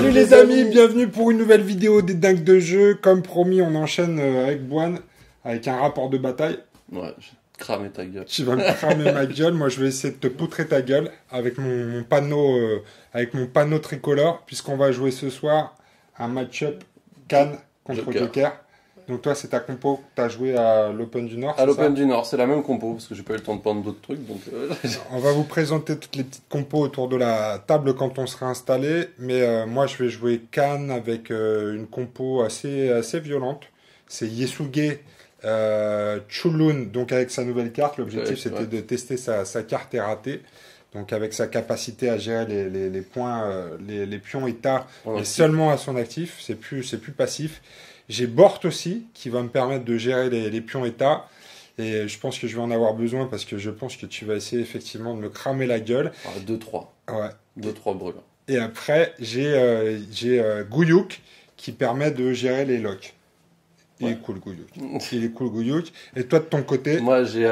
Salut les amis, bienvenue pour une nouvelle vidéo des dingues de jeu. Comme promis, on enchaîne avec Boine, avec un rapport de bataille. Ouais, je vais te cramer ta gueule. Tu vas me cramer ma gueule, moi je vais essayer de te poutrer ta gueule avec mon panneau tricolore, puisqu'on va jouer ce soir un match-up Cannes contre Joker. Donc toi, c'est ta compo que tu as joué à l'Open du Nord. À l'Open du Nord, c'est la même compo, parce que j'ai pas eu le temps de prendre d'autres trucs. Donc On va vous présenter toutes les petites compos autour de la table quand on sera installé. Mais moi, je vais jouer Cannes avec une compo assez violente. C'est Yasuge Chulun, donc avec sa nouvelle carte. L'objectif, c'était de tester sa carte et rater. Donc avec sa capacité à gérer les points, les pions état, mais seulement à son actif. C'est plus passif. J'ai Bort aussi, qui va me permettre de gérer les pions état. Et je pense que je vais en avoir besoin parce que je pense que tu vas essayer effectivement de me cramer la gueule. 2-3. Ouais. 2-3 brûleurs. Et après, j'ai Gouyouk, qui permet de gérer les locks. Il est cool, Gouyouk. Et toi, de ton côté? Moi, j'ai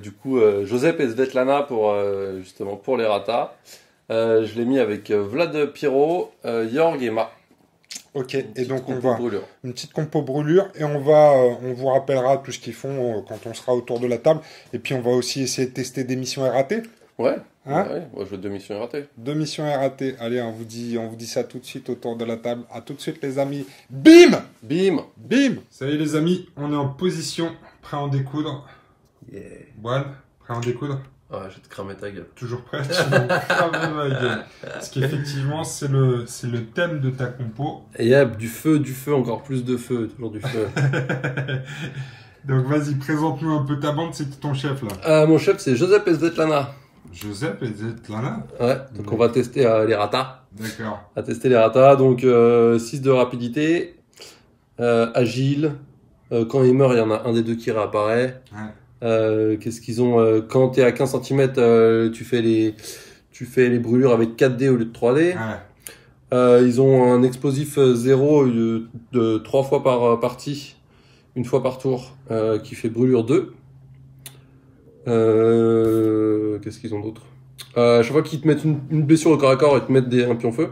du coup Josep et Svetlana justement pour les ratas. Je l'ai mis avec Vlad Piro, Jorg et Ma. Ok, et donc on va une petite compo brûlure et on vous rappellera tout ce qu'ils font quand on sera autour de la table. Et puis on va aussi essayer de tester des missions RAT. Ouais. Hein? Ouais, je veux 2 missions RAT. 2 missions RAT. Allez, on vous dit ça tout de suite autour de la table. À tout de suite les amis. Bim! Bim! Bim! Salut les amis, on est en position, prêt à en découdre. Yeah. Boine, prêt à en découdre? Ouais, je vais te cramer ta gueule. Toujours prêt, tu vas me cramer ma gueule. Parce qu'effectivement, c'est le thème de ta compo. Et yep, du feu, encore plus de feu, toujours du feu. Donc vas-y, présente-nous un peu ta bande, c'est qui ton chef là? Mon chef, c'est Josep et Svetlana. Josep et Svetlana? Ouais, donc on va tester les ratas. D'accord. On va tester les ratas, donc 6 de rapidité, agile, quand il meurt, il y en a un des deux qui réapparaît. Ouais. Qu'est-ce qu'ils ont quand tu es à 15 cm, tu fais les brûlures avec 4D au lieu de 3D. Ouais. Ils ont un explosif 0 de 3 fois par partie, une fois par tour, qui fait brûlure 2. Qu'est-ce qu'ils ont d'autre? À chaque fois qu'ils te mettent une blessure au corps à corps, ils te mettent un pion-feu.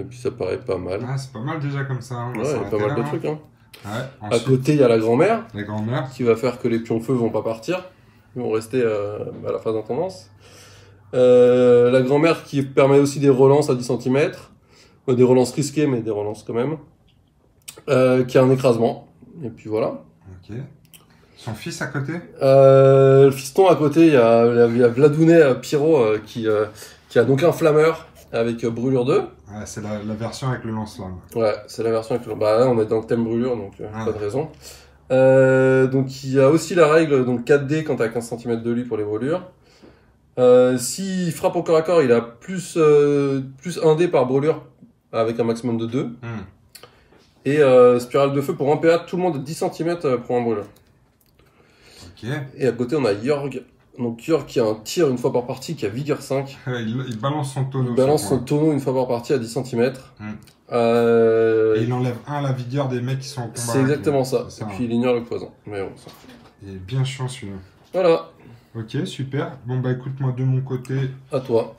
Puis ça paraît pas mal. Ah, c'est pas mal déjà comme ça. Hein. Ouais, il y a pas mal de trucs. Hein. Ouais, à côté, il y a la grand-mère. La grand-mère. Qui va faire que les pions-feu vont pas partir. Ils vont rester à la phase d'intendance. La grand-mère qui permet aussi des relances à 10 cm. Des relances risquées, mais des relances quand même. Qui a un écrasement. Et puis voilà. Ok. Son fils à côté? Le fiston à côté, il y a Vladounet Pyro qui a donc un flammeur avec brûlure 2. Ouais, c'est la version avec le lance-flamme. Ouais, c'est la version avec le... Bah là, on est dans le thème brûlure, donc pas de raison. Donc il y a aussi la règle, donc 4D quand t'as 15 cm de lui pour les brûlures. S'il frappe au corps à corps, il a plus 1D par brûlure, avec un maximum de 2. Et spirale de feu pour 1 PA, tout le monde 10 cm pour un brûlure. Ok. Et à côté, on a Jorg. Donc Jorg qui a un tir une fois par partie, qui a vigueur 5. Il balance son tonneau. Il balance son tonneau une fois par partie à 10 cm. Et il enlève la vigueur des mecs qui sont en combat. C'est exactement ça. Et puis il ignore le poison. Mais bon, ça. Il est bien chiant celui-là. Voilà. Ok, super. Bon bah écoute, moi de mon côté... À toi.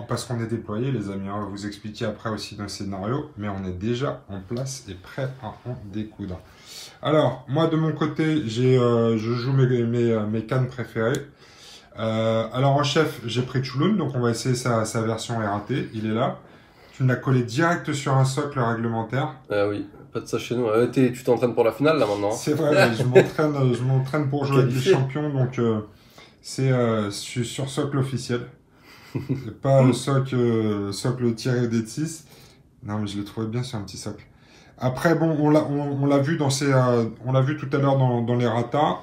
Parce qu'on est déployé les amis, on va vous expliquer après aussi dans le scénario, mais on est déjà en place et prêt à en découdre. Alors, moi de mon côté, je joue mes cannes préférées. Alors en chef, j'ai pris Chulun, donc on va essayer sa version RAT, il est là. Tu me l'as collé direct sur un socle réglementaire. Ah oui, pas de ça chez nous. Tu t'entraînes pour la finale là maintenant. C'est vrai, je m'entraîne pour jouer avec les champions, donc je suis sur socle officiel. Pas socle tiré des 6. Non mais je l'ai trouvé bien sur un petit socle. Après bon, on l'a vu on l'a vu tout à l'heure dans les ratas.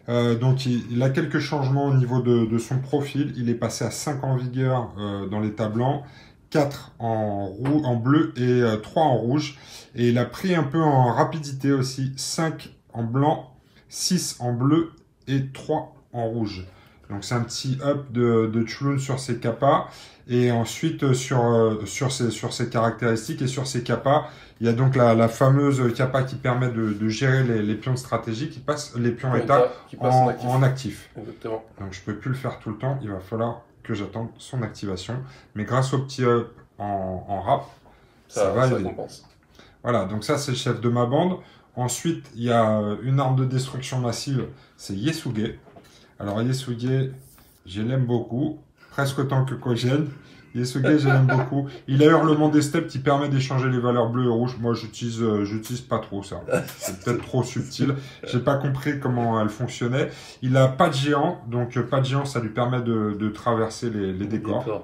Donc il a quelques changements au niveau de son profil. Il est passé à 5 en vigueur dans l'état blanc, 4 en bleu et 3 en rouge. Et il a pris un peu en rapidité aussi, 5 en blanc, 6 en bleu et 3 en rouge. Donc c'est un petit up de Chulun sur ses kappas. Et ensuite sur ses caractéristiques et sur ses kappas, il y a donc la fameuse kappa qui permet de gérer les pions stratégiques, qui passe les pions état en actif. Exactement. Donc je peux plus le faire tout le temps, il va falloir que j'attende son activation. Mais grâce au petit up en rap, ça va aider. compense. Voilà, donc ça c'est le chef de ma bande. Ensuite, il y a une arme de destruction massive, c'est Yasuge. Alors Yasuge, je l'aime beaucoup, presque autant que Kojin. Yasuge, je l'aime beaucoup. Il a Hurlement des Steppes qui permet d'échanger les valeurs bleues et rouges. Moi, j'utilise pas trop ça. C'est peut-être trop subtil. J'ai pas compris comment elle fonctionnait. Il a pas de géant, donc pas de géant, ça lui permet de traverser les décors.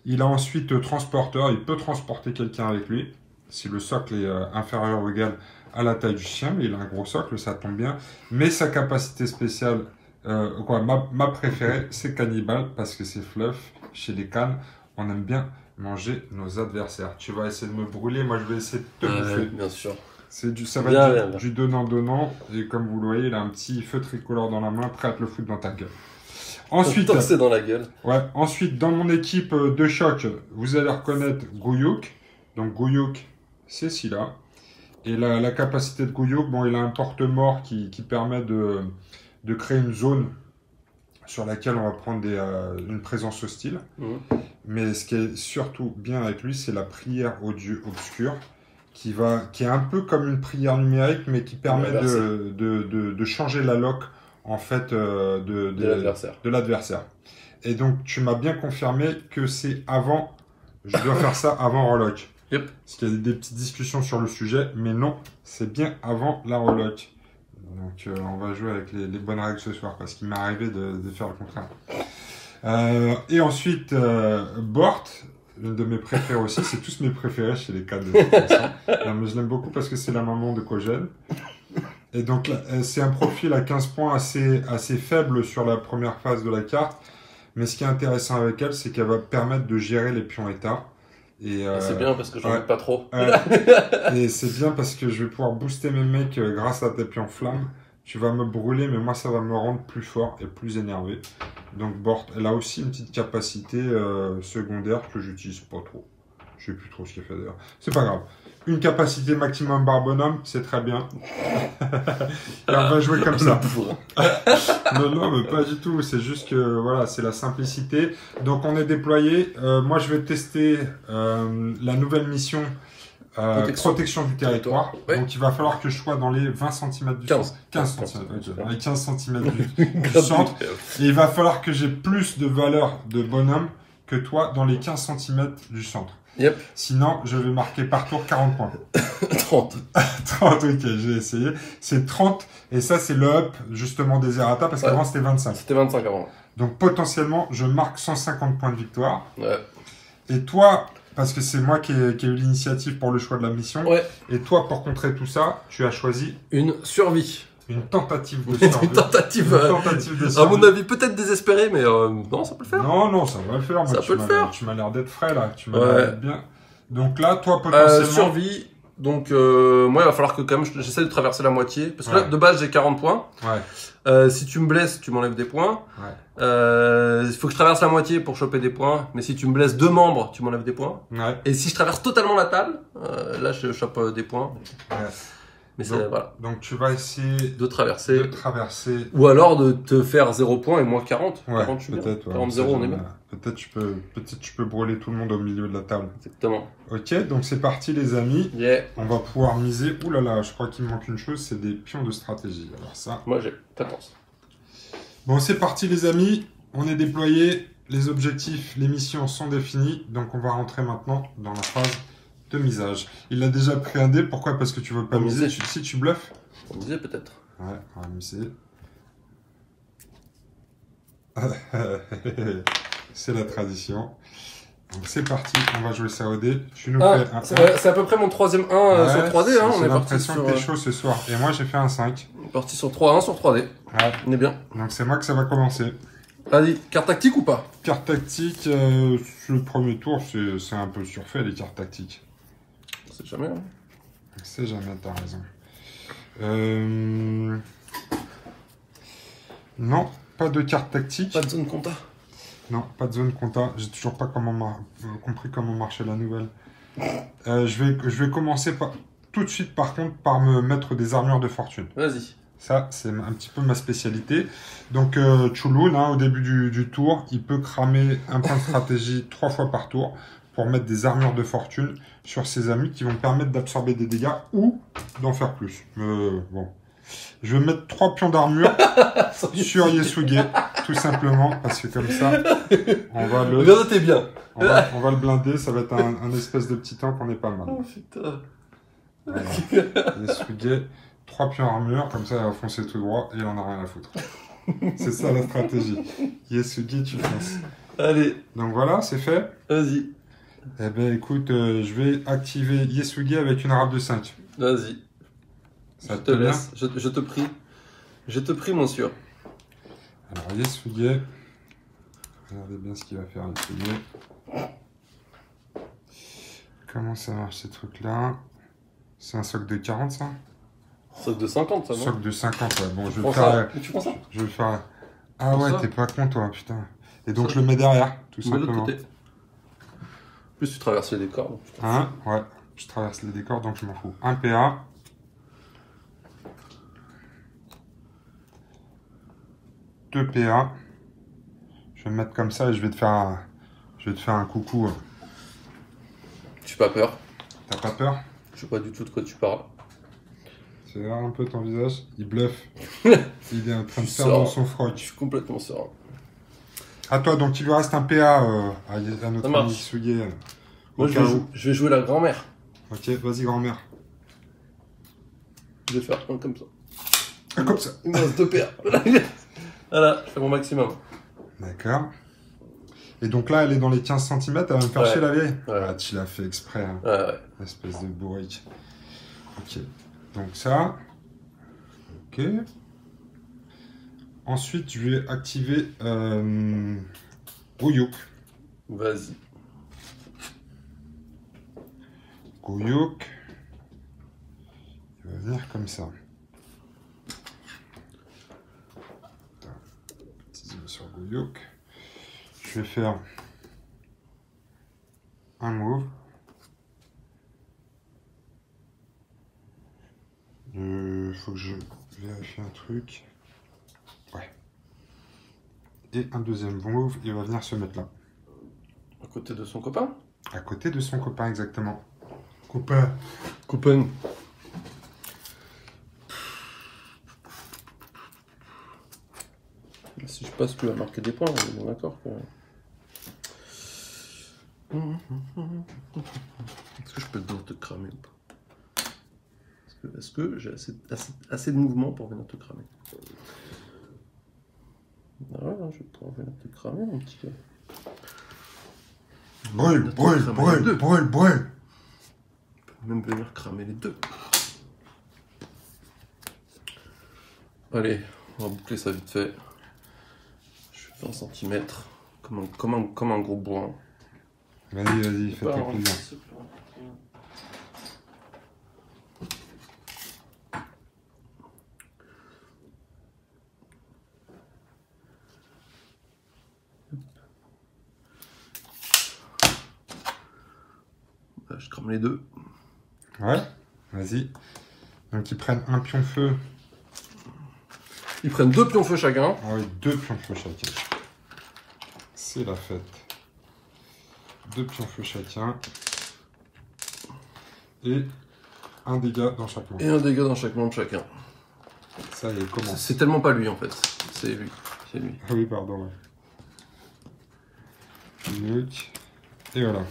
Il a ensuite transporteur, il peut transporter quelqu'un avec lui. Si le socle est inférieur ou égal à la taille du chien, mais il a un gros socle, ça tombe bien. Mais sa capacité spéciale, ma préférée, c'est Cannibal, parce que c'est fluff. Chez les cannes, on aime bien manger nos adversaires. Tu vas essayer de me brûler, moi je vais essayer de te bouffer. Bien sûr. Ça va être du donnant-donnant, et comme vous le voyez, il a un petit feu tricolore dans la main, prêt à te le foutre dans ta gueule. Ensuite, c'est dans la gueule. Ouais, ensuite, dans mon équipe de choc, vous allez reconnaître Guyuk. Donc Guyuk, c'est celui-là. Et la capacité de Guyuk, bon, il a un porte-mort qui permet de créer une zone sur laquelle on va prendre une présence hostile. Mais ce qui est surtout bien avec lui, c'est la prière au dieu obscur, qui est un peu comme une prière numérique, mais qui permet de changer la lock en fait de l'adversaire. Et donc tu m'as bien confirmé que c'est avant, je dois faire ça avant relock. Yep. Parce qu'il y a des petites discussions sur le sujet, mais non, c'est bien avant la relock. Donc on va jouer avec les bonnes règles ce soir, parce qu'il m'est arrivé de faire le contraire. Et ensuite, Bort, une de mes préférées aussi, c'est tous mes préférés chez les cadres de toute façon. Mais je l'aime beaucoup parce que c'est la maman de Kojin. Et donc c'est un profil à 15 points assez faible sur la première phase de la carte. Mais ce qui est intéressant avec elle, c'est qu'elle va permettre de gérer les pions états. Et c'est bien parce que j'en ai pas trop. Et c'est bien parce que je vais pouvoir booster mes mecs grâce à tes pions flammes. Tu vas me brûler, mais moi ça va me rendre plus fort et plus énervé. Donc Bort, elle a aussi une petite capacité secondaire que j'utilise pas trop. Je sais plus trop ce qu'elle fait d'ailleurs. C'est pas grave. Une capacité maximum Barbonum, c'est très bien. Et on va jouer comme ça. Non, mais pas du tout. C'est juste que voilà, c'est la simplicité. Donc on est déployé. Moi, je vais tester la nouvelle mission protection du territoire. Ouais. Donc il va falloir que je sois dans les 20 cm du centre. 15 cm. Dans les 15 cm du centre. Et il va falloir que j'ai plus de valeur de bonhomme que toi dans les 15 cm du centre. Yep. Sinon, je vais marquer par tour 40 points. 30. 30, ok, j'ai essayé. C'est 30, et ça, c'est le up, justement, des errata, parce qu'avant, c'était 25. C'était 25 avant. Donc, potentiellement, je marque 150 points de victoire. Ouais. Et toi, parce que c'est moi qui ai eu l'initiative pour le choix de la mission, et toi, pour contrer tout ça, tu as choisi... Une survie. Une tentative de survie. Une tentative de survie. À mon avis, peut-être désespérée, mais non, ça peut le faire. Non, ça va le faire. Moi, ça peut le faire. Tu m'as l'air d'être frais, là. Tu m'as l'air d'être bien. Donc là, toi, potentiellement... survie. Donc, moi, il va falloir que quand même, j'essaie de traverser la moitié. Parce que là, de base, j'ai 40 points. Si tu me blesses, tu m'enlèves des points. Il faut que je traverse la moitié pour choper des points. Mais si tu me blesses 2 membres, tu m'enlèves des points. Et si je traverse totalement la table, là, je chope des points. Mais donc, voilà. Donc tu vas essayer de traverser. Ou alors de te faire 0 points et moi 40. Ouais, 40 peut-être. 40-0, on est bien. Peut-être tu peux brûler tout le monde au milieu de la table. Exactement. Ok, donc c'est parti les amis. Yeah. On va pouvoir miser. Ouh là là, je crois qu'il me manque une chose, c'est des pions de stratégie. Alors ça. Moi j'ai 14. Bon, c'est parti les amis. On est déployés. Les objectifs, les missions sont définies. Donc on va rentrer maintenant dans la phase de misage. Il a déjà pris un dé, pourquoi? Parce que tu veux pas miser. Si tu bluffes. On miser peut-être. Ouais, on va miser. C'est la tradition. Donc c'est parti, on va jouer ça au dé. Tu nous fais un 1. C'est à peu près mon 3ème 1 sur 3D. Hein. J'ai l'impression que t'es chaud ce soir. Et moi j'ai fait un 5. On est parti sur 3-1 sur 3D. Ouais. On est bien. Donc c'est moi que ça va commencer. Vas-y, carte tactique ou pas? Carte tactique, le premier tour, c'est un peu surfait les cartes tactiques. C'est jamais. Hein. C'est jamais, t'as raison. Non, pas de carte tactique. Pas de zone compta. Non, pas de zone compta. J'ai toujours pas compris comment marchait la nouvelle. Je vais commencer tout de suite, par contre, par me mettre des armures de fortune. Vas-y. Ça, c'est un petit peu ma spécialité. Donc, Chulun, au début du tour, il peut cramer un point de stratégie 3 fois par tour. pour mettre des armures de fortune sur ses amis qui vont permettre d'absorber des dégâts ou d'en faire plus. Bon. Je vais mettre 3 pions d'armure sur Yasuge, tout simplement, parce que comme ça, on va le... Regardez bien. On va le blinder, ça va être un espèce de petit tank, on est pas mal. Oh putain. Voilà. Yasuge, 3 pions armure, comme ça il va foncer tout droit et il en a rien à foutre. C'est ça la stratégie. Yasuge, tu fonces. Allez. Donc voilà, c'est fait. Vas-y. Eh ben écoute, je vais activer Yasuge avec une râpe de 5. Vas-y. Ça je te laisse, je te prie. Je te prie, monsieur. Alors Yasuge, regardez bien ce qu'il va faire Yasuge. Comment ça marche ces trucs-là? C'est un socle de 40 ça? Socle de 50 ça, non? Socle de 50, ouais. Bon, je vais le faire. Tu prends ça? Je vais le faire. Ah ouais, t'es pas con toi, putain. Et donc ça, je le mets derrière, tout simplement. En plus tu traverses les décors. Donc hein? Ouais, je traverse les décors donc je m'en fous. Un PA. 2 PA. Je vais me mettre comme ça et je vais te faire un coucou. J'ai pas peur. T'as pas peur? Je sais pas du tout de quoi tu parles. C'est là un peu ton visage. Il bluffe. Il est en train de faire dans son froc. Je suis complètement serein. À toi, donc il lui reste un PA à notre ami Yasuge. Moi je vais jouer la grand-mère. Ok, vas-y grand-mère. Je vais faire un comme ça. Un comme ça. Il me reste 2 PA. Voilà, je fais mon maximum. D'accord. Et donc là, elle est dans les 15 cm, elle va me faire chier la vieille. Ouais. Ah, tu l'as fait exprès. Hein. Ouais. Espèce de bourrique. Ok. Donc ça. Ok. Ensuite, je vais activer Goyuk. Vas-y. Goyuk. Il va venir comme ça. Petit zoom sur Goyuk. Je vais faire un move. Faut que je vérifie un truc. Ouais. Et un deuxième move, il va venir se mettre là. À côté de son copain? À côté de son copain, exactement. Copain. Copain. Si je passe plus à marquer des points, on est bien d'accord que... Est-ce que je peux te cramer ou pas? Est-ce que j'ai assez de mouvement pour venir te cramer? Ah ouais, je vais pouvoir venir te cramer, mon petit gars. Brûle. Je peux même venir cramer les deux. Allez, on va boucler ça vite fait. Je fais 20 cm, comme un gros bourrin. Vas-y, fais-toi plaisir. Je crame les deux. Ouais, vas-y. Donc ils prennent un pion feu. Ils prennent 2 pions feu chacun. Ah oui, 2 pions feu chacun. C'est la fête. 2 pions feu chacun. Et un dégât dans chaque membre. Et un dégât dans chaque membre chacun. Ça y est, commence. C'est tellement pas lui en fait. C'est lui. C'est lui. Ah oui, pardon. Ouais. Et voilà.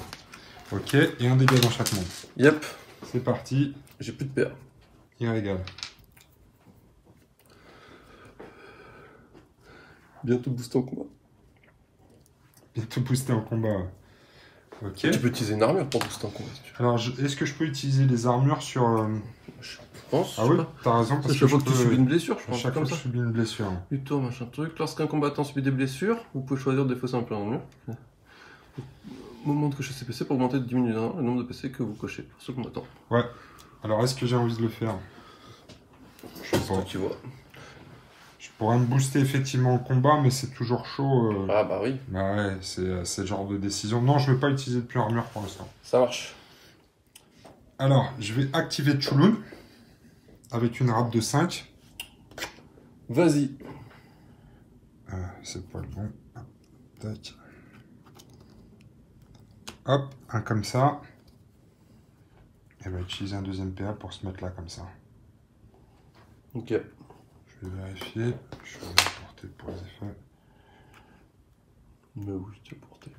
Ok, et un dégât dans chaque membre. Yep. C'est parti. J'ai plus de PA. Il régale. Bientôt boosté en combat. Bientôt boosté en combat. Ok. Tu peux utiliser une armure pour booster en combat si tu veux. Alors, est-ce que je peux utiliser les armures sur... Je pense. Ah oui, t'as raison. Parce chaque fois que tu subis une blessure, je pense. Chaque fois que je subis une blessure. Du tour, machin truc. Lorsqu'un combattant subit des blessures, vous pouvez choisir de défausser un plan d'armure. Moment de cocher ses PC pour augmenter de 10 minutes le nombre de PC que vous cochez pour ce combattant. Ouais. Alors, est-ce que j'ai envie de le faire? Je sais pas. Tu vois. Je pourrais me booster effectivement en combat, mais c'est toujours chaud. Ah bah oui. Bah ouais, c'est le genre de décision. Non, je vais pas utiliser de plus armure pour l'instant. Ça marche. Alors, je vais activer Chulun avec une râpe de 5. Vas-y. C'est pas le bon. Tac. hop, un comme ça. Et on va utiliser un deuxième PA pour se mettre là comme ça. Ok. Je vais vérifier. Je vais porter pour les effets. Mais oui, tu as porté.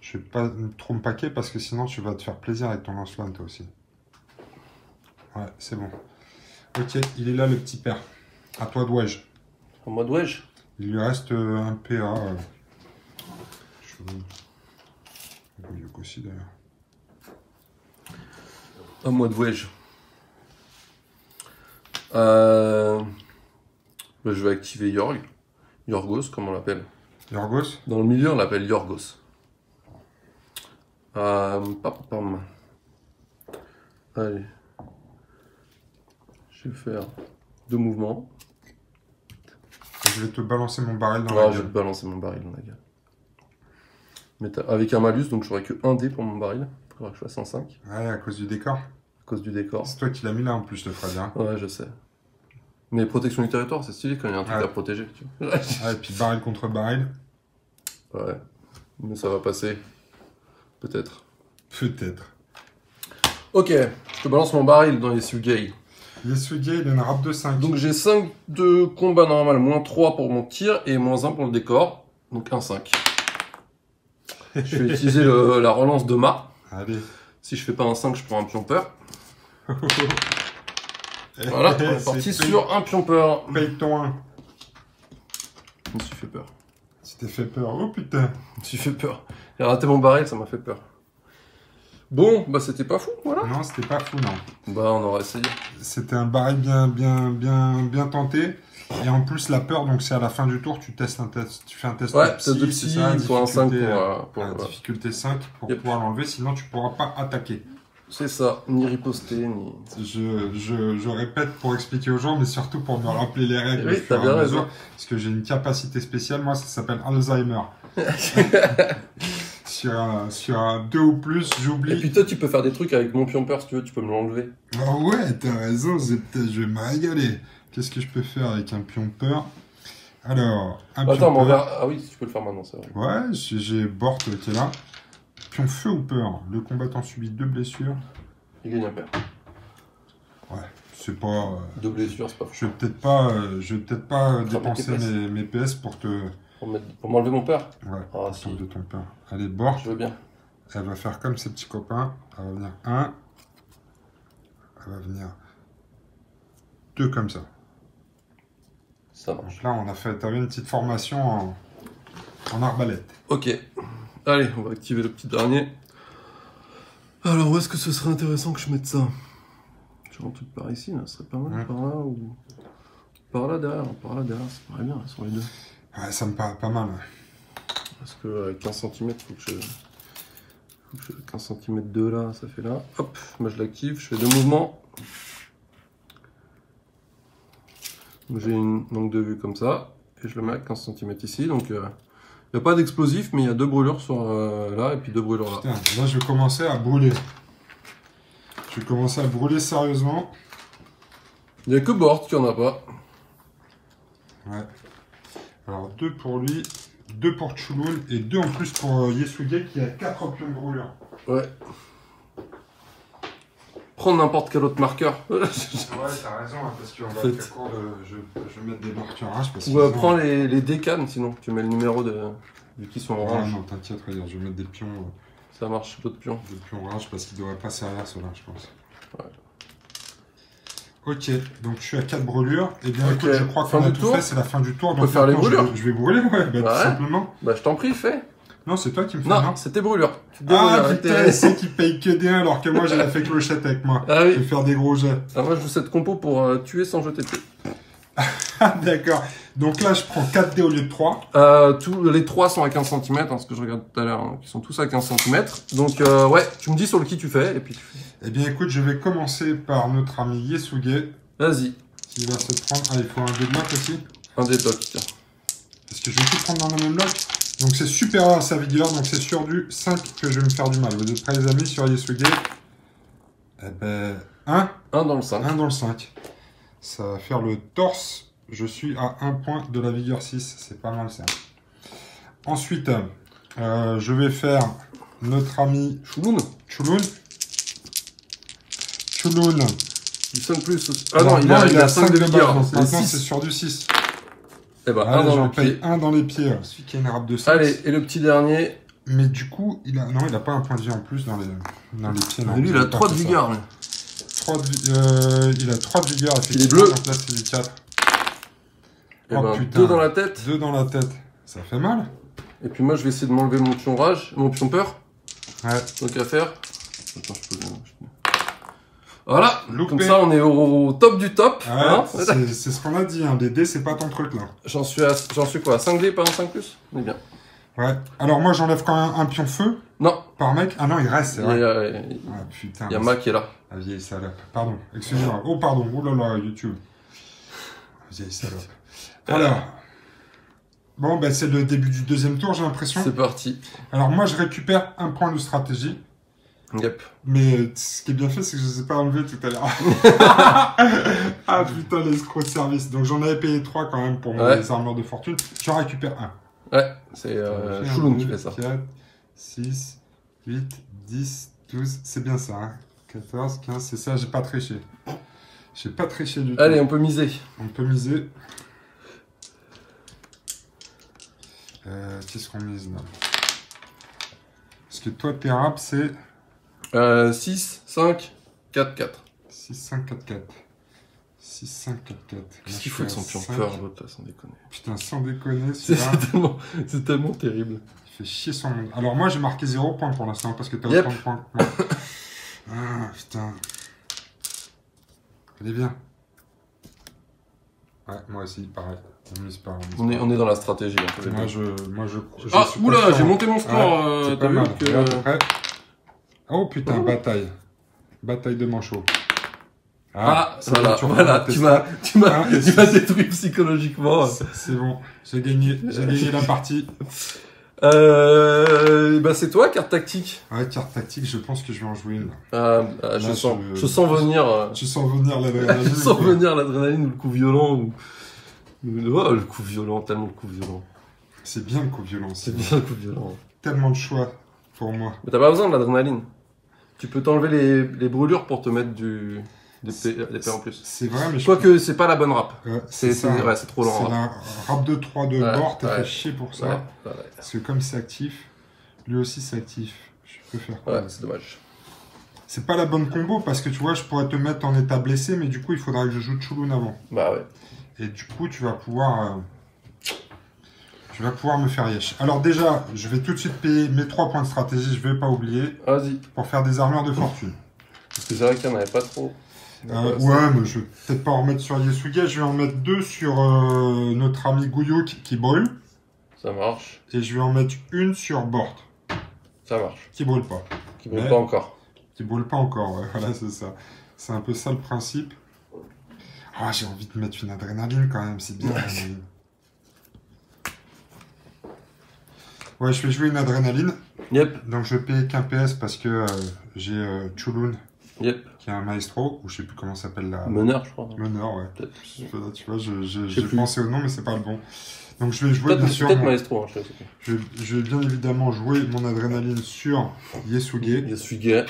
Je vais pas trop me paquer parce que sinon tu vas te faire plaisir avec ton lance-flamme toi aussi. Ouais, c'est bon. Ok, il est là le petit père. À toi de wedge. En mode wedge. Il lui reste un PA. Yuk aussi d'ailleurs. En mode wedge. Je vais activer Yorgos, comme on l'appelle. Yorgos. Dans le milieu, on l'appelle Yorgos. Pam. Allez. Je vais faire 2 mouvements. Je vais te balancer mon baril dans la gueule. Je vais te balancer mon baril dans la gueule. Mais avec un malus, donc j'aurai que 1 dé pour mon baril. Il faudra que je fasse un 5. Ouais, à cause du décor. À cause du décor. C'est toi qui l'as mis là en plus, je te ferai bien. Ouais, je sais. Mais protection du territoire, c'est stylé quand il y a un truc à protéger. Tu vois. Ouais, et puis baril contre baril. Ouais. Mais ça va passer. Peut-être. Peut-être. Ok, je te balance mon baril dans les Sugei. Yesugei, il a une rap de 5. Donc j'ai 5 de combat normal, moins 3 pour mon tir et moins 1 pour le décor. Donc un 5. Je vais utiliser la relance de Ma. Allez. Si je fais pas un 5, je prends un pion peur. Voilà, on est parti sur un pion peur. Paye ton 1. Je me suis fait peur. Tu t'es fait peur. Oh putain. Je me suis fait peur. J'ai raté mon baril, ça m'a fait peur. Bon, bah c'était pas fou, voilà. Non, c'était pas fou, non. Bah on aura essayé. C'était un baril bien tenté. Et en plus, la peur, donc c'est à la fin du tour, tu testes un test. Tu fais un test de psy, ça, il faut un 5 pour difficulté 5 pour pouvoir l'enlever, sinon tu pourras pas attaquer. C'est ça, ni riposter, ni... Je répète pour expliquer aux gens, mais surtout pour me rappeler les règles. Oui, t'as bien raison. Parce que j'ai une capacité spéciale, moi ça s'appelle Alzheimer. sur un 2 ou plus, j'oublie. Et puis toi tu peux faire des trucs avec mon pion peur si tu veux, tu peux me l'enlever. Ah ouais, t'as raison, je vais me régaler. Qu'est-ce que je peux faire avec un pion peur? Alors, Attends, mais ah oui, tu peux le faire maintenant, c'est vrai. Ouais, j'ai Bort qui est là. Pion feu ou peur? Le combattant subit 2 blessures. Il gagne un peur. Ouais, c'est pas... 2 blessures, c'est pas fou. Je vais peut-être pas dépenser mes PS pour te... Pour m'enlever mon peur? Ouais, pour de ton peur. Allez, Bort. Je veux bien. Elle va faire comme ses petits copains. Elle va venir 1. Elle va venir 2 comme ça. Ça marche. Donc là, on a fait... T'avais une petite formation en arbalète. Ok. Allez, on va activer le petit dernier. Alors, où est-ce que ce serait intéressant que je mette ça? Je rentre tout par ici, là. Ce serait pas mal par là ou... Par là derrière, ça paraît bien, sur les deux. Ouais, ça me paraît pas mal. Parce que avec 15 cm, faut que je... 15 cm de là, ça fait là. Hop, moi je l'active, je fais 2 mouvements. J'ai une longue de vue comme ça, et je le mets à 15 cm ici, donc il n'y a pas d'explosif, mais il y a 2 brûlures sur là, et puis 2 brûlures là. Putain, là je vais commencer à brûler. Je vais commencer à brûler sérieusement. Il n'y a que Bort qui en a pas. Ouais. Alors 2 pour lui, 2 pour Chulul, et 2 en plus pour Yesugei qui a 4 pions de brûlure. Ouais. Prends n'importe quel autre marqueur. Ouais, t'as raison, hein, parce qu'on va faire court je vais mettre des marqueurs parce ou prends les décanes, sinon tu mets le numéro de qui sont orange. Non, t'inquiète, regarde, je vais mettre des pions. Ça marche, d'autres pions. Des pions orange parce qu'ils devraient pas servir ceux-là, je pense. Ouais. Ok, donc je suis à 4 brûlures. Et bien écoute, je crois qu'on a tout fait, c'est la fin du tour. On peut faire les brûlures. Je vais brûler, ouais, tout simplement. Bah je t'en prie, fais. Non, c'est toi qui me fais. Non, c'était brûlure. Ah putain, c'est qui paye que des 1 alors que moi j'ai la fait clochette avec moi. Ah oui. Je vais faire des gros jets. Ah, moi je joue cette compo pour tuer sans jeter de pied. D'accord. Donc là je prends 4 dés au lieu de 3. Les 3 sont à 15 cm, hein, ce que je regarde tout à l'heure, hein, qui sont tous à 15 cm. Donc ouais, tu me dis sur le qui tu fais et puis tu fais. Eh bien écoute, je vais commencer par notre ami Yesugei. Vas-y. Qui va se prendre. Ah, il faut un dé de bloc aussi. Un dé de bloc, tiens. Est-ce que je vais tout prendre dans le même bloc? Donc c'est supérieur à sa vigueur, donc c'est sur du 5 que je vais me faire du mal. Vous êtes prêts les amis sur Yesugei? Eh ben 1. 1 dans le 5. 1 dans le 5. Ça va faire le torse. Je suis à 1 point de la vigueur 6. C'est pas mal ça. Ensuite, je vais faire notre ami Chouloun. Chouloun. Il sonne plus aussi. Ah non, il a 5 de vigueur. Maintenant, c'est sur du 6. Eh ben, allez, j'en paye un dans les pieds. Celui qui a une râpe de 5. Allez, et le petit dernier. Mais du coup, il a pas un point de vie en plus dans les pieds. Non, lui, il a 3 de vigueur. Il a 3 de vigueur, effectivement. Il est bleu. Donc là, c'est du 4. Eh ben, putain. 2 dans la tête. 2 dans la tête. Ça fait mal. Et puis moi, je vais essayer de m'enlever mon pion rage, mon pion peur. Ouais. Donc à faire. Attends, je peux... Voilà. Loupé. Comme ça, on est au top du top. Ouais, hein, c'est ce qu'on a dit. Hein. Les dés, c'est pas ton truc là. J'en suis quoi 5 dés, pas un 5 plus. On est bien. Ouais. Alors moi, j'enlève quand même un pion feu. Non. Par mec. Ah non, il reste, c'est vrai. Ah, putain. Il y a Ma qui est là. La vieille salope. Pardon. Excusez-moi. Oh, pardon. Oh là là, YouTube. Vieille salope. Voilà. Bon, ben c'est le début du deuxième tour, j'ai l'impression. C'est parti. Alors moi, je récupère un point de stratégie. Yep. Mais ce qui est bien fait, c'est que je ne les ai pas enlevés tout à l'heure. Ah putain, l'escroc de service. Donc j'en avais payé 3 quand même pour mes armures de fortune. J'en récupère un. Ouais, c'est Chouloun qui fait ça. 4, 6, 8, 10, 12. C'est bien ça, hein. 14, 15, c'est ça, j'ai pas triché. J'ai pas triché du tout. Allez, on peut miser. On peut miser. Qu'est-ce qu'on mise là? Parce que toi, tes rap, c'est 6, 5, 4, 4. 6, 5, 4, 4. 6, 5, 4, 4. Qu'est-ce qu'il faut avec son pion peur, l'autre, sans déconner? Putain, sans déconner, c'est tellement terrible. Il fait chier son monde. Alors moi, j'ai marqué 0 points pour l'instant, parce que t'as autant de points que moi. Ah, putain. Elle est bien. Ouais, moi aussi, pareil. On est dans la stratégie. Moi, je ah, oula, j'ai monté mon score. C'est pas mal. Oh putain, bataille. Bataille de manchot. Ah, voilà, tu m'as détruit psychologiquement. C'est bon, j'ai gagné la partie. Bah c'est toi, carte tactique. Ouais, carte tactique, je pense que je vais en jouer une. Je sens venir. Tu sens venir l'adrénaline. Je sens venir l'adrénaline ou le coup violent ou... Oh, le coup violent, tellement le coup violent. C'est bien le coup violent. C'est bien le coup violent. Tellement de choix pour moi. Mais t'as pas besoin de l'adrénaline. Tu peux t'enlever les brûlures pour te mettre des P en plus. C'est vrai, mais quoique c'est pas la bonne rap. C'est trop lent. C'est la rap de 3 de bord, t'as fait chier pour ça. Ouais. Parce que comme c'est actif, lui aussi c'est actif. Je peux faire quoi? Ouais, c'est dommage. C'est pas la bonne combo parce que tu vois, je pourrais te mettre en état blessé, mais du coup, il faudra que je joue Chouloun avant. Bah ouais. Et du coup, tu vas pouvoir me faire yesh. Alors déjà, je vais tout de suite payer mes 3 points de stratégie, je vais pas oublier. Vas-y. Pour faire des armures de fortune. Parce que c'est vrai qu'il n'y en avait pas trop. Ouais, mais je vais peut-être pas en remettre sur Yasuga, je vais en mettre 2 sur notre ami Gouillou qui brûle. Ça marche. Et je vais en mettre une sur Bort. Ça marche. Qui brûle pas. Qui brûle pas encore. Qui brûle pas encore, ouais, voilà, c'est ça. C'est un peu ça le principe. Ah, j'ai envie de mettre une adrénaline quand même, c'est bien l'adrénaline. Ouais, je vais jouer une adrénaline. Yep. Donc je vais payer qu'un PS parce que j'ai Chouloun. Yep. Qui est un maestro, ou je sais plus comment s'appelle la... Meneur, je crois. Meneur, ouais. Peut-être. Tu vois, j'ai pensé au nom, mais c'est pas le bon. Donc je vais jouer bien sûr... Peut-être maestro, hein, je vais bien évidemment jouer mon adrénaline sur Yasuge. Yasuge.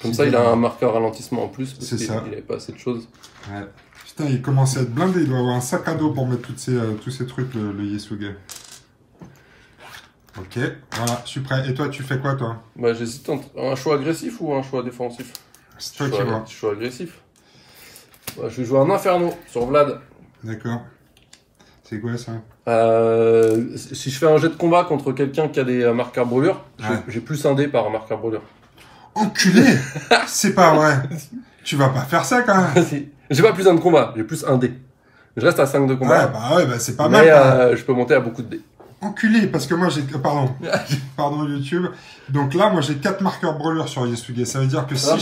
Comme ça, il a un marqueur ralentissement en plus, parce qu'il n'avait pas assez de choses. Ouais. Putain, il commence à être blindé, il doit avoir un sac à dos pour mettre tous ces trucs, le Yasuge. Ok, voilà, je suis prêt. Et toi, tu fais quoi, toi? Bah, j'hésite entre un choix agressif ou un choix défensif. C'est toi qui vois. Choix agressif. Bah, je vais jouer un Inferno sur Vlad. D'accord. C'est quoi ça? Si je fais un jet de combat contre quelqu'un qui a des marqueurs brûlure, j'ai plus un dé par marqueur brûlure. Enculé. C'est pas vrai. Tu vas pas faire ça quand même. J'ai pas plus un de combat, j'ai plus un dé. Je reste à 5 de combat. Ouais, bah c'est pas mal. Mais je peux monter à beaucoup de dés. Enculé, parce que moi j'ai... Pardon YouTube. Donc là, moi j'ai 4 marqueurs brûlure sur Yasuge. Ça veut dire que si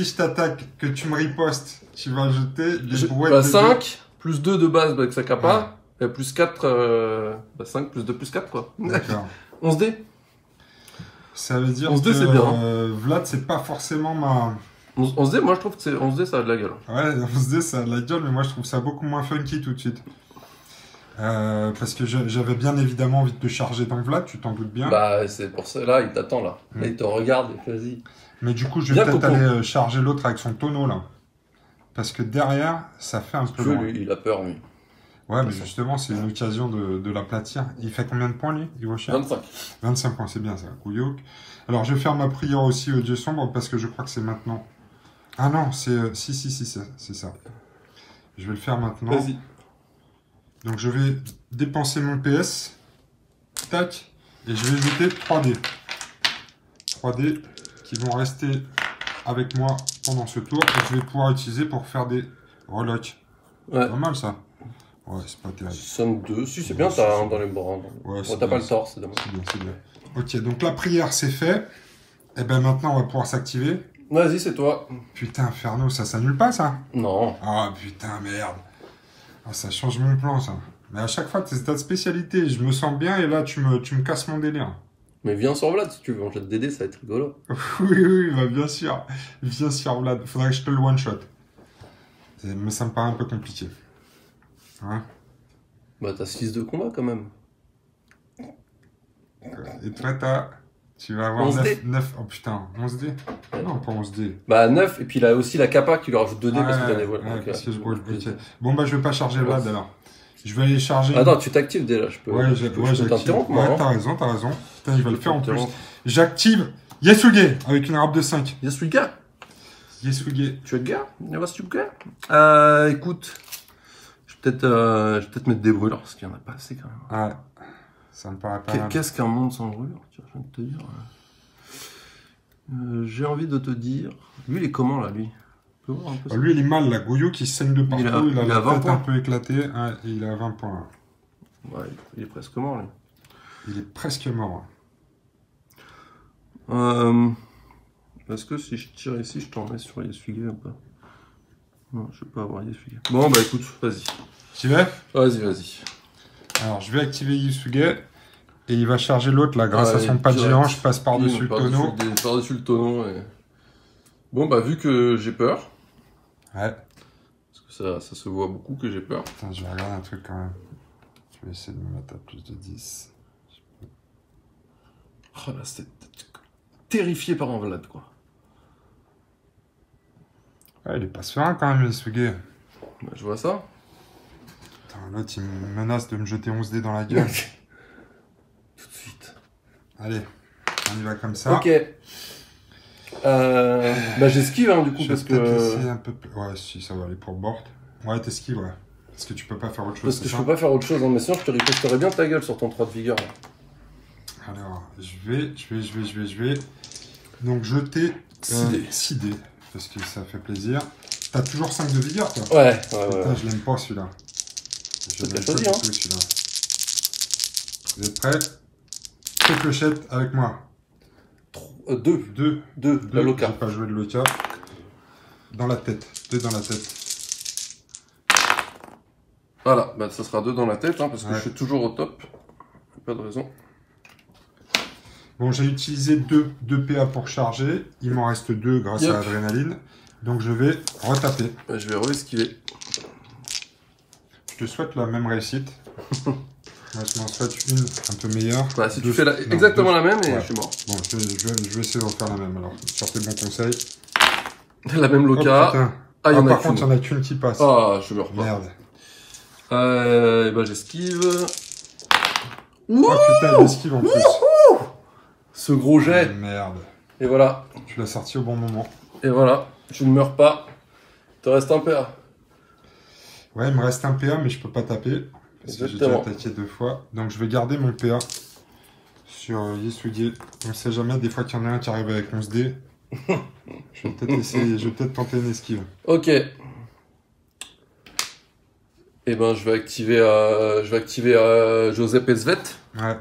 je t'attaque, que tu me ripostes, tu vas ajouter les brouettes de 5, plus 2 de base avec sa capa, et plus 4, 5 plus 2 plus 4 quoi. D'accord. 11 dés. Ça veut dire 11 dés, c'est bien. Vlad, c'est pas forcément ma... 11 dés, moi je trouve que 11 dés ça a de la gueule. Ouais, 11 dés ça a de la gueule, mais moi je trouve ça beaucoup moins funky tout de suite. Parce que j'avais bien évidemment envie de te charger dans Vlad, tu t'en doutes bien. Bah, c'est pour ça, là, il t'attend, là. Là, il te regarde, vas-y. Mais du coup, je vais peut-être aller charger l'autre avec son tonneau, là. Parce que derrière, ça fait un peu loin. Lui, il a peur, lui. Ouais, mais justement, c'est une occasion de l'aplatir. Il fait combien de points, lui? Il vaut cher 25. 25 points, c'est bien ça, Couilloc. Alors, je vais faire ma prière aussi au Dieu sombre, parce que je crois que c'est maintenant. Ah non, c'est... Si, c'est ça. Je vais le faire maintenant. Vas-y. Donc, je vais dépenser mon PS. Tac. Et je vais jeter 3 dés. 3 dés qui vont rester avec moi pendant ce tour. Et je vais pouvoir utiliser pour faire des relocs. Ouais. Pas mal, ça. Ouais, c'est pas terrible. Somme 2. Si, c'est bien, t'as un dans les bras. Ouais, t'as pas le torse, c'est dommage. C'est bien. Ok, donc la prière, c'est fait. Et ben maintenant, on va pouvoir s'activer. Vas-y, c'est toi. Putain, Inferno, ça s'annule pas, ça? Non. Ah, putain, merde. Ah, ça change mon plan, ça. Mais à chaque fois, c'est ta spécialité. Je me sens bien et là, tu me casses mon délire. Mais viens sur Vlad si tu veux, on jette des dés, ça va être rigolo. Oui, bah bien sûr. Viens sur Vlad. Faudrait que je te le one-shot. Mais ça me paraît un peu compliqué. Hein? Bah t'as 6 de combat quand même. Et toi, tu vas avoir 9... Oh putain, 11 dés? Non, pas 11 dés. Bah 9, et puis il a aussi la capa qui lui rajoute 2 dés parce qu'il a des voiles. Parce que je brûle le budget. Bon bah je vais pas charger Vlad alors. Je vais aller charger... Attends, tu t'actives déjà, je peux... Ouais, j'active. Ouais, t'as raison. Putain, il va le faire en plus. J'active Yasuge avec une râpe de 5. Yasuge. Tu es de gars? Écoute, je vais peut-être mettre des brûleurs parce qu'il n'y en a pas assez quand même. Ouais, ça me paraît pas mal. Qu'est-ce qu'un monde sans brûlure? Tiens, je viens de te dire. J'ai envie de te dire... Lui, il est comment là, lui? Lui, il est mal, là. Goyo qui saigne de partout. Il a la tête un peu éclatée. Ouais, et il a 20 points. Là. Ouais, il est presque mort, lui. Il est presque mort. Est-ce que si je tire ici, je t'en mets sur Yasuge ou pas? Non, je vais pas avoir Yasuge. Bon, bah écoute, vas-y. Tu veux? Vas-y. Alors, je vais activer Yasuge. Et il va charger l'autre, là, grâce à son pas de géant. Je passe par-dessus le tonneau. Par-dessus le tonneau. Et... Bon, bah, vu que j'ai peur. Ouais. Parce que ça se voit beaucoup que j'ai peur. Attends, je vais regarder un truc quand même. Je vais essayer de me mettre à plus de 10. Oh là, c'est terrifié par un Vlad, quoi. Ouais, il est pas serein quand même, Yasuge. Bah, je vois ça. L'autre, il me menace de me jeter 11 dés dans la gueule. Tout de suite. Allez, on y va comme ça. Ok. Bah j'esquive hein, du coup parce que... Un peu... Ouais, si ça va aller pour Bort. Ouais, t'esquives, ouais. Parce que tu peux pas faire autre chose. Parce que je peux pas faire autre chose, hein, mais sinon je te riposterais bien ta gueule sur ton 3 de vigueur. Là. Alors, je vais. Donc jeter 6 dés. Parce que ça fait plaisir. T'as toujours 5 de vigueur, toi? Ouais. Putain, je l'aime pas celui-là. Je l'aime pas du tout celui-là. Vous êtes prêts? Fais clochette avec moi. 2, la loca. J'ai pas joué de loca. Dans la tête. 2 dans la tête. Voilà, bah ça sera 2 dans la tête, hein, parce que je suis toujours au top. Pas de raison. Bon, j'ai utilisé 2 PA pour charger. Il m'en reste 2 grâce à l'adrénaline. Donc je vais retaper. Je vais re-esquiver. Je te souhaite la même réussite. Moi, je m'en souhaite une un peu meilleure. Bah, si tu fais exactement la même, et je suis mort. Bon, je vais essayer de refaire la même alors. Sur tes bons conseils. La même loca. Oh, par contre, il n'y en a qu'une qui passe. Ah, je meurs pas. Merde. Et bah, j'esquive. Oh putain, il esquive en plus. Ce gros jet. Merde. Et voilà. Tu l'as sorti au bon moment. Et voilà. Je ne meurs pas. Il te reste un PA. Ouais, il me reste un PA, mais je peux pas taper. Parce que j'ai déjà attaqué 2 fois. Donc je vais garder mon PA sur Yasuge. On ne sait jamais, des fois qu'il y en a un qui arrive avec 11 dés. Je vais peut-être essayer, je vais peut-être tenter une esquive. Ok. Et ben je vais activer Joseph et Svet. Ouais.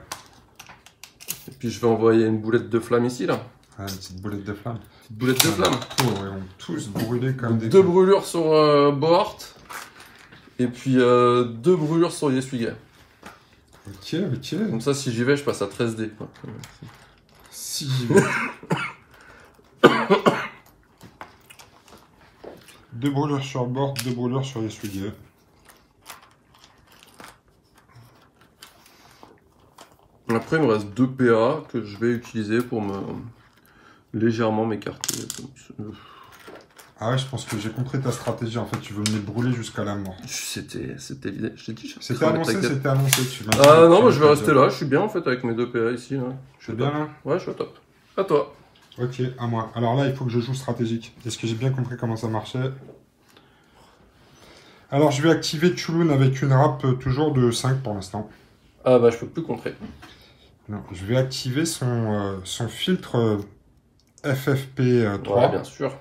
Et puis je vais envoyer une boulette de flamme ici là. Ouais, une petite boulette de flamme. Ouais, on tous brûlés comme des... 2 brûlures sur Bohart. Et puis 2 brûlures sur Yasuge. Ok. Comme ça, si j'y vais, je passe à 13 dés. Quoi. Si j'y vais. 2 brûlures sur Bort, 2 brûlures sur Yasuge. Après, il me reste 2 PA que je vais utiliser pour me légèrement m'écarter. Ah ouais, je pense que j'ai compris ta stratégie. En fait, tu veux me les brûler jusqu'à la mort. C'était évident. Je t'ai dit. C'était annoncé. Ah non, moi je vais rester là. Je suis bien en fait avec mes 2 PA ici. Là. Je suis bien là. Ouais, je suis au top. À toi. Ok, à moi. Alors là, il faut que je joue stratégique. Est-ce que j'ai bien compris comment ça marchait? Alors, je vais activer Chulun avec une rap toujours de 5 pour l'instant. Ah bah, je peux plus contrer. Non, je vais activer son filtre FFP3 ouais, bien sûr.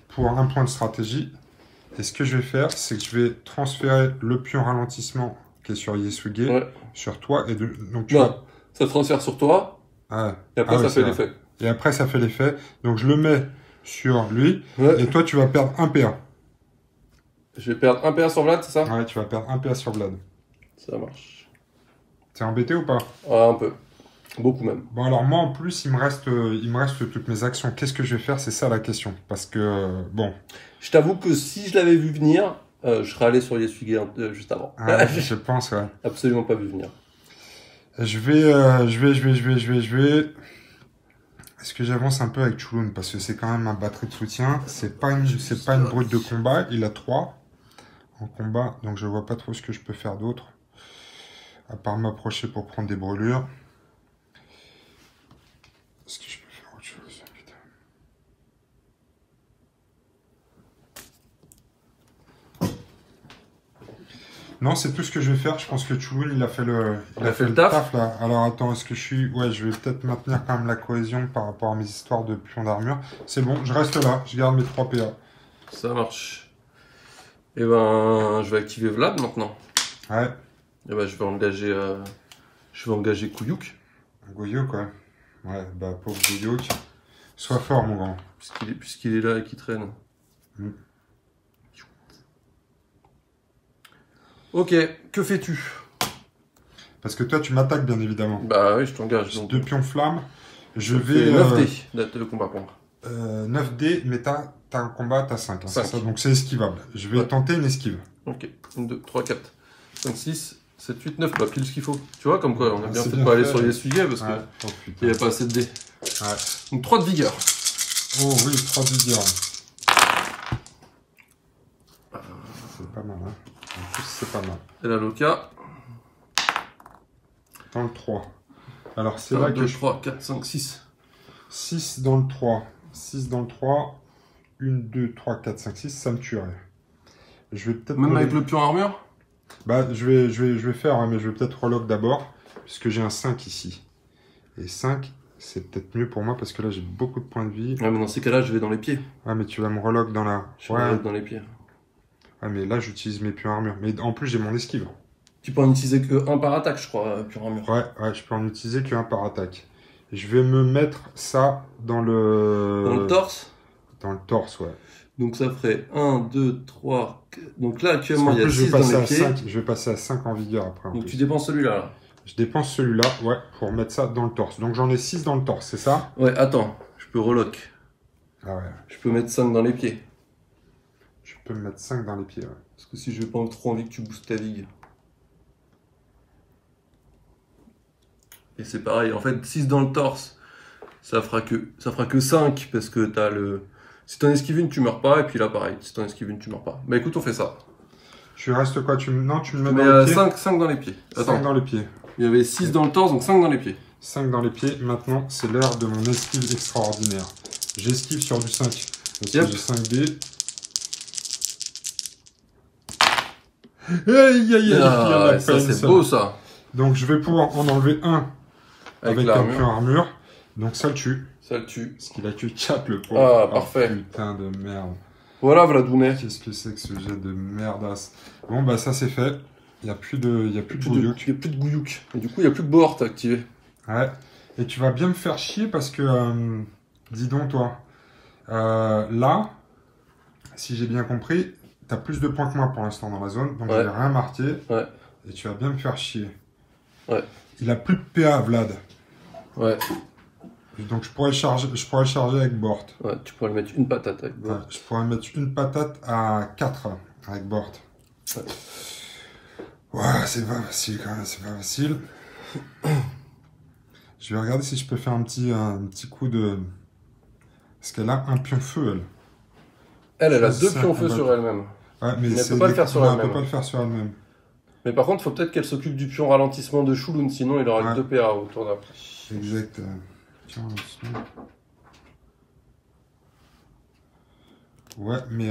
Pour un point de stratégie. Et ce que je vais faire, c'est que je vais transférer le pion ralentissement qui est sur Yasuge sur toi. Et donc, ça transfère sur toi. Et après, ça fait l'effet. Et après, ça fait l'effet. Donc, je le mets sur lui. Et toi, tu vas perdre un PA. Je vais perdre un PA sur Vlad, c'est ça? Ouais, tu vas perdre un PA sur Vlad. Ça marche. T'es embêté ou pas? Ah, un peu. Beaucoup même. Bon, alors moi, en plus, il me reste toutes mes actions. Qu'est-ce que je vais faire? C'est ça la question. Parce que, bon... Je t'avoue que si je l'avais vu venir, je serais allé sur Yasuge juste avant. Ah, je pense, ouais. Absolument pas vu venir. Je vais... Est-ce que j'avance un peu avec Chulun? Parce que c'est quand même un batterie de soutien. C'est pas une brute de combat. Il a 3 en combat. Donc, je vois pas trop ce que je peux faire d'autre. À part m'approcher pour prendre des brûlures. Est-ce que je peux faire autre chose? Putain. Non, c'est tout ce que je vais faire. Je pense que Chulun, il a fait le taf là. Alors attends, est-ce que je suis... Ouais, je vais peut-être maintenir quand même la cohésion par rapport à mes histoires de pion d'armure. C'est bon, je reste là. Je garde mes 3 PA. Ça marche. Et ben, je vais activer Vlad maintenant. Ouais. Et ben, je vais engager Kouyouk. Goyouk, ouais. Ouais, bah pauvre Goyouk. Sois fort, mon grand. Puisqu'il est là et qu'il traîne. Ok, que fais-tu? Parce que toi, tu m'attaques, bien évidemment. Bah oui, je t'engage. J'ai 2 pions flammes. Je vais... 9D, date de combat pour moi. 9D, mais t'as un combat, t'as 5. Hein, c'est ça, donc c'est esquivable. Je vais tenter une esquive. Ok, 1, 2, 3, 4, 5, 6, 7, 8, 9, bah pile ce qu'il faut. Tu vois, comme quoi, on a bien fait de pas aller sur les Yasuge parce que il n'y avait pas assez de dés. Ouais. Donc 3 de vigueur. Oh oui, 3 de vigueur. C'est pas mal, hein. En plus, c'est pas mal. Et la Loka. Dans le 3. Alors, c'est là que 2, 3, 4, 5, 6. 6 dans le 3. 6 dans le 3. 1, 2, 3, 4, 5, 6. Ça me tuerait. Je vais peut-être... Même avec le pion armure? Bah, je vais faire, hein, mais je vais peut-être relock d'abord. Puisque j'ai un 5 ici. Et 5, c'est peut-être mieux pour moi parce que là, j'ai beaucoup de points de vie. Ouais, mais dans ces cas-là, je vais dans les pieds. Ouais, mais tu vas me relock dans la... Je vais dans les pieds. Ouais, mais là, j'utilise mes pions armure. Mais en plus, j'ai mon esquive. Tu peux en utiliser que 1 par attaque, je crois, pion armure. Ouais, je peux en utiliser que 1 par attaque. Je vais me mettre ça dans le... Dans le torse? Dans le torse, ouais. Donc ça ferait 1, 2, 3... 4... Donc là, actuellement, il y a 6 dans les pieds. 5, je vais passer à 5 en vigueur après. Donc tu dépenses celui-là, là. Je dépense celui-là, ouais, pour mettre ça dans le torse. Donc j'en ai 6 dans le torse, c'est ça? Ouais, attends, je peux relock. Ah ouais. Je peux mettre 5 dans les pieds. Je peux me mettre 5 dans les pieds, ouais. Parce que si je n'ai pas trop envie que tu boostes ta vigue. Et c'est pareil, en fait, 6 dans le torse, ça fera que 5, parce que t'as le... Si t'en esquives une, tu meurs pas, et puis là, pareil, si t'en esquives une, tu meurs pas. Bah écoute, on fait ça. Tu restes quoi? Non, tu me mets dans les pieds? 5 dans les pieds. Attends. 5 dans les pieds. Il y avait 6 dans le torse, donc 5 dans les pieds. 5 dans les pieds, maintenant, c'est l'heure de mon esquive extraordinaire. J'esquive sur du 5. Donc j'ai 5D. Aïe, ça c'est beau ça. Donc je vais pouvoir en enlever un avec un pion armure. Donc ça le tue. Ça le tue. Parce qu'il a que 4 le pauvre. Ah, parfait. Putain de merde. Voilà Vladounet. Qu'est-ce que c'est que ce jet de merdasse. Bon bah ça c'est fait. Il n'y a plus de Gouyouk. Il n'y a plus de Gouyouk. Et du coup il n'y a plus de Bohort activé. Ouais. Et tu vas bien me faire chier parce que... dis donc toi. Là, si j'ai bien compris, tu as plus de points que moi pour l'instant dans la zone. Donc je vais rien marquer. Ouais. Et tu vas bien me faire chier. Ouais. Il a plus de PA, Vlad. Ouais. Et donc je pourrais le charger avec Bohort. Ouais, tu pourrais le mettre une patate avec Bohort. Ouais, je pourrais mettre une patate à 4 avec Bohort. Ouais, c'est pas facile quand même, c'est pas facile. Je vais regarder si je peux faire un petit coup de... Parce qu'elle a un pion feu, elle. Elle a 2 pions feu sur elle-même. Ouais, mais elle ne peut pas le faire sur elle-même. Elle peut pas le faire sur elle-même. Mais par contre, il faut peut-être qu'elle s'occupe du pion ralentissement de Shulun, sinon il aura que 2 PA autour d'après. Exact. Pion ralentissement. Ouais, mais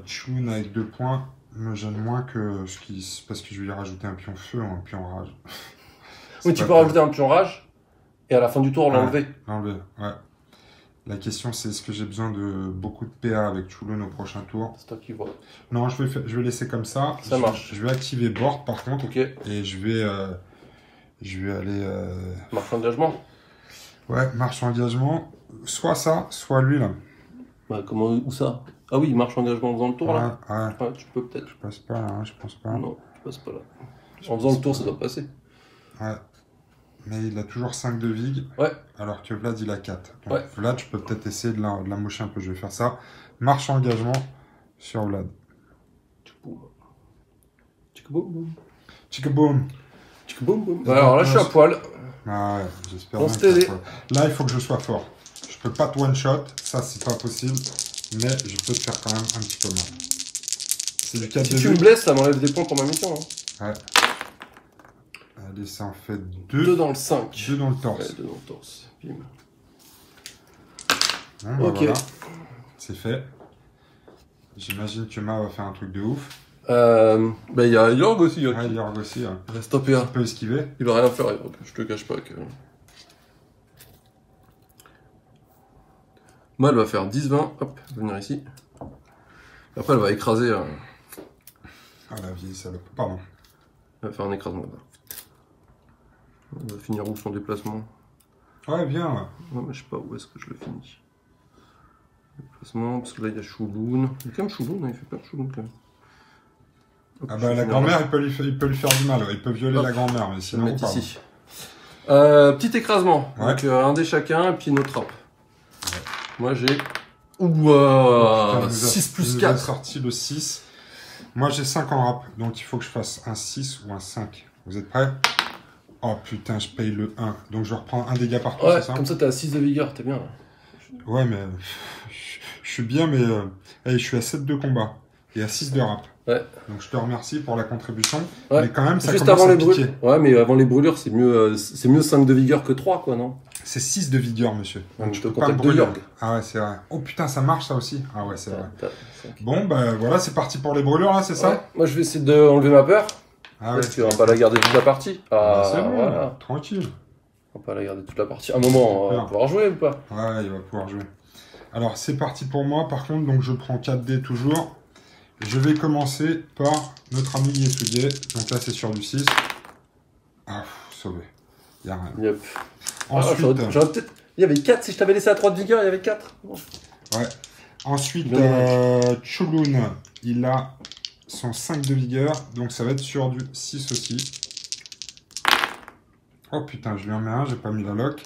Shulun avec 2 points me gêne moins que ce qui... Parce que je vais lui rajouter un pion feu ou un pion rage. Oui, tu peux rajouter un pion rage et à la fin du tour l'enlever. L'enlever, ouais. La question, c'est est-ce que j'ai besoin de beaucoup de PA avec Shulun au prochain tour? C'est toi qui vois. Non, je vais laisser comme ça. Ça marche. Je vais activer board par contre. Ok. Et je vais aller... Marche engagement. Ouais, marche engagement. Soit ça, soit lui là. Bah, où ça? Ah oui, marche engagement en faisant le tour là. Ouais, tu peux peut-être. Je passe pas là, hein, je pense pas. Non, tu passes pas là. En faisant le tour, ça doit passer. Ouais. Mais il a toujours 5 de vig. Ouais. Alors que Vlad, il a 4. Donc ouais. Vlad, je peux peut-être essayer de la mocher un peu. Je vais faire ça. Marche engagement sur Vlad. Tchikaboum. Tchikaboum. Tchikaboum. Alors là, je suis à poil. Ah ouais, j'espère bien que là, il faut que je sois fort. Je peux pas te one-shot. Ça, c'est pas possible. Mais je peux te faire quand même un petit peu mal. C'est du 4 de Si tu me blesses, ça m'enlève des points pour ma mission. Hein. Ouais. Allez, ça en fait 2. 2 dans le 5. 2 dans le torse. Ouais, 2 dans le torse. Bim. Bon, ok. Voilà. C'est fait. J'imagine que Ma va faire un truc de ouf. Bah, il y a Yorg aussi. Ouais, Yorg aussi. Ouais. Il va stopper. Il peut esquiver. Il va rien faire, Yorg. Je te cache pas que. Moi, elle va faire 10-20. Hop, elle va venir ici. Après, elle va écraser. Ah, la vieille salope. Pardon. Elle va faire un écrasement. Elle va finir où son déplacement? Ouais, bien. Ouais, mais je sais pas où est-ce que je le finis. Déplacement, parce que là, il y a Shulun. Il y a quand même Shulun, hein, il fait peur Shulun quand même. Hop, ah bah la grand-mère, il peut lui faire du mal, ouais. Il peut violer la grand-mère, mais sinon... Je vais mettre ici. Petit écrasement, ouais. Donc un dé chacun, et puis notre trappe. Ouais. Moi j'ai... Ouah, 6 plus 4. Sorti le 6. Moi j'ai 5 en rap, donc il faut que je fasse un 6 ou un 5. Vous êtes prêts? Oh putain, je paye le 1. Donc je reprends un dégât par tour, ouais, c'est ça? Comme ça t'es à 6 de vigueur, t'es bien là. Ouais, mais... Je suis bien, mais... Allez, je suis à 7 de combat. Et à 6 de rap. Ouais. Donc je te remercie pour la contribution. Ouais. Mais quand même, ça juste commence avant à les piquer. Ouais, mais avant les brûlures, c'est mieux 5 de vigueur que 3, quoi, non? C'est 6 de vigueur, monsieur. Donc je peux pas me brûler. Ah ouais, c'est vrai. Oh putain, ça marche ça aussi? Ah ouais, c'est vrai. Bon, bah voilà, c'est parti pour les brûlures, là, c'est ça? Ouais. Moi, je vais essayer d'enlever ma peur. Ah ouais. Tu vas pas la garder toute la partie. Ah, c'est bon, voilà. Tranquille. On va pas la garder toute la partie. À un moment, on va pouvoir jouer ou pas? Ouais, il va pouvoir jouer. Alors, c'est parti pour moi. Par contre, donc je prends 4 dés toujours. Je vais commencer par notre ami Yesuge. Donc là, c'est sur du 6. Ah, sauvé. Il n'y a rien. Yep. Ensuite... Il y avait 4. Si je t'avais laissé à 3 de vigueur, il y avait 4. Bon. Ouais. Ensuite, Shulun, il a son 5 de vigueur. Donc ça va être sur du 6 aussi. Oh putain, je lui en mets un. J'ai pas mis la lock.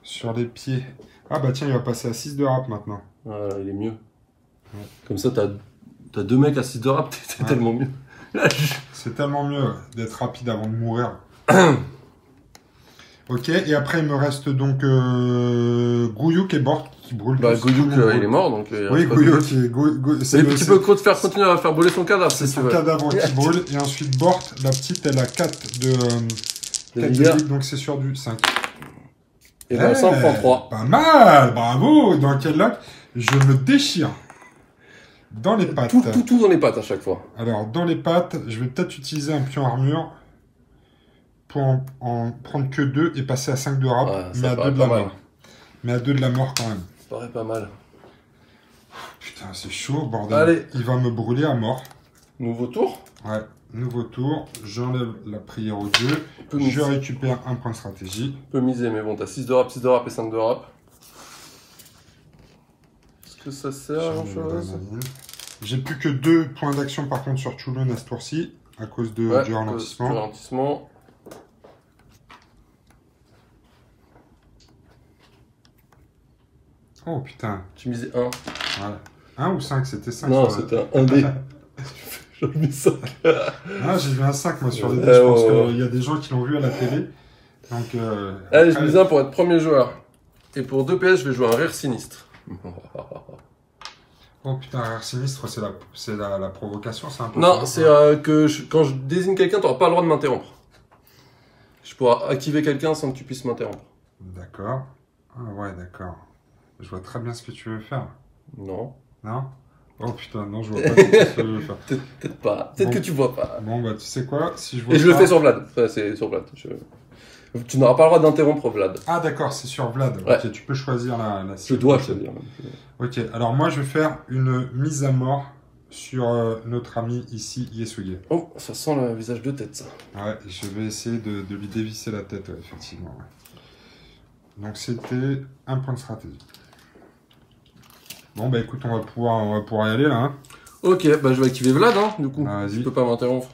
Sur les pieds. Ah bah tiens, il va passer à 6 de rap maintenant. Voilà, il est mieux. Ouais. Comme ça, t'as 2 mecs à 6 de rap, c'est tellement mieux. C'est tellement mieux d'être rapide avant de mourir. Ok, et après il me reste donc Gouyouk et Bort qui brûle. Bah Gouyouk, il est mort, donc... oui, Gouyouk, tu peux faire continuer à faire brûler son cadavre, c'est son cadavre qui brûle. Et ensuite Bort, la petite, elle a 4 de vigueur, donc c'est sur du 5. Et dans le 5 prend 3. Pas mal, bravo. Dans quel lock? Je me déchire. Dans les pattes. Tout dans les pattes à chaque fois. Alors, dans les pattes, je vais peut-être utiliser un pion armure pour en prendre que 2 et passer à 5 de rap, ouais, mais à 2 de la mort. Mais à 2 de la mort quand même. Ça paraît pas mal. Putain, c'est chaud, bordel. Allez. Il va me brûler à mort. Nouveau tour? Ouais, nouveau tour. J'enlève la prière au dieu. Je récupère un point de stratégie. Tu peux miser, mais bon, t'as 6 de rap et 5 de rap. Est-ce que ça sert à grand-chose? J'ai plus que 2 points d'action par contre sur Shulun à ce tour-ci, à cause du ralentissement. Oh putain. Tu misais 1. Ouais. 1 ou 5? C'était 5. Non, c'était un dé. J'ai mis 5. Ah, j'ai vu un 5 moi sur les dés. Je pense qu'il y a des gens qui l'ont vu à la télé. Donc, Allez, je mise un pour être premier joueur. Et pour 2 PS, je vais jouer un rire sinistre. Oh putain, rire sinistre, c'est la provocation, c'est un peu. Non, c'est que quand je désigne quelqu'un, tu n'auras pas le droit de m'interrompre. Je pourrai activer quelqu'un sans que tu puisses m'interrompre. D'accord. Ah ouais, d'accord. Je vois très bien ce que tu veux faire. Non. Non? Oh putain, non, je vois pas ce que tu veux faire. Peut-être pas. Peut-être que tu vois pas. Bon, bah, tu sais quoi? Si je vois Et je le fais sur Vlad. Enfin, c'est sur Vlad. Tu n'auras pas le droit d'interrompre Vlad. Ah, d'accord, c'est sur Vlad. Ouais. Ok, tu peux choisir la Je dois choisir. Ok, alors moi, je vais faire une mise à mort sur notre ami ici, Yesuge. Oh, ça sent le visage de tête, ça. Ouais, je vais essayer de lui dévisser la tête, ouais, effectivement. Ouais. Donc, c'était un point de stratégie. Bon, bah écoute, on va pouvoir y aller, là. Hein. Ok, bah je vais activer Vlad, hein, du coup. Ah, tu peux pas m'interrompre.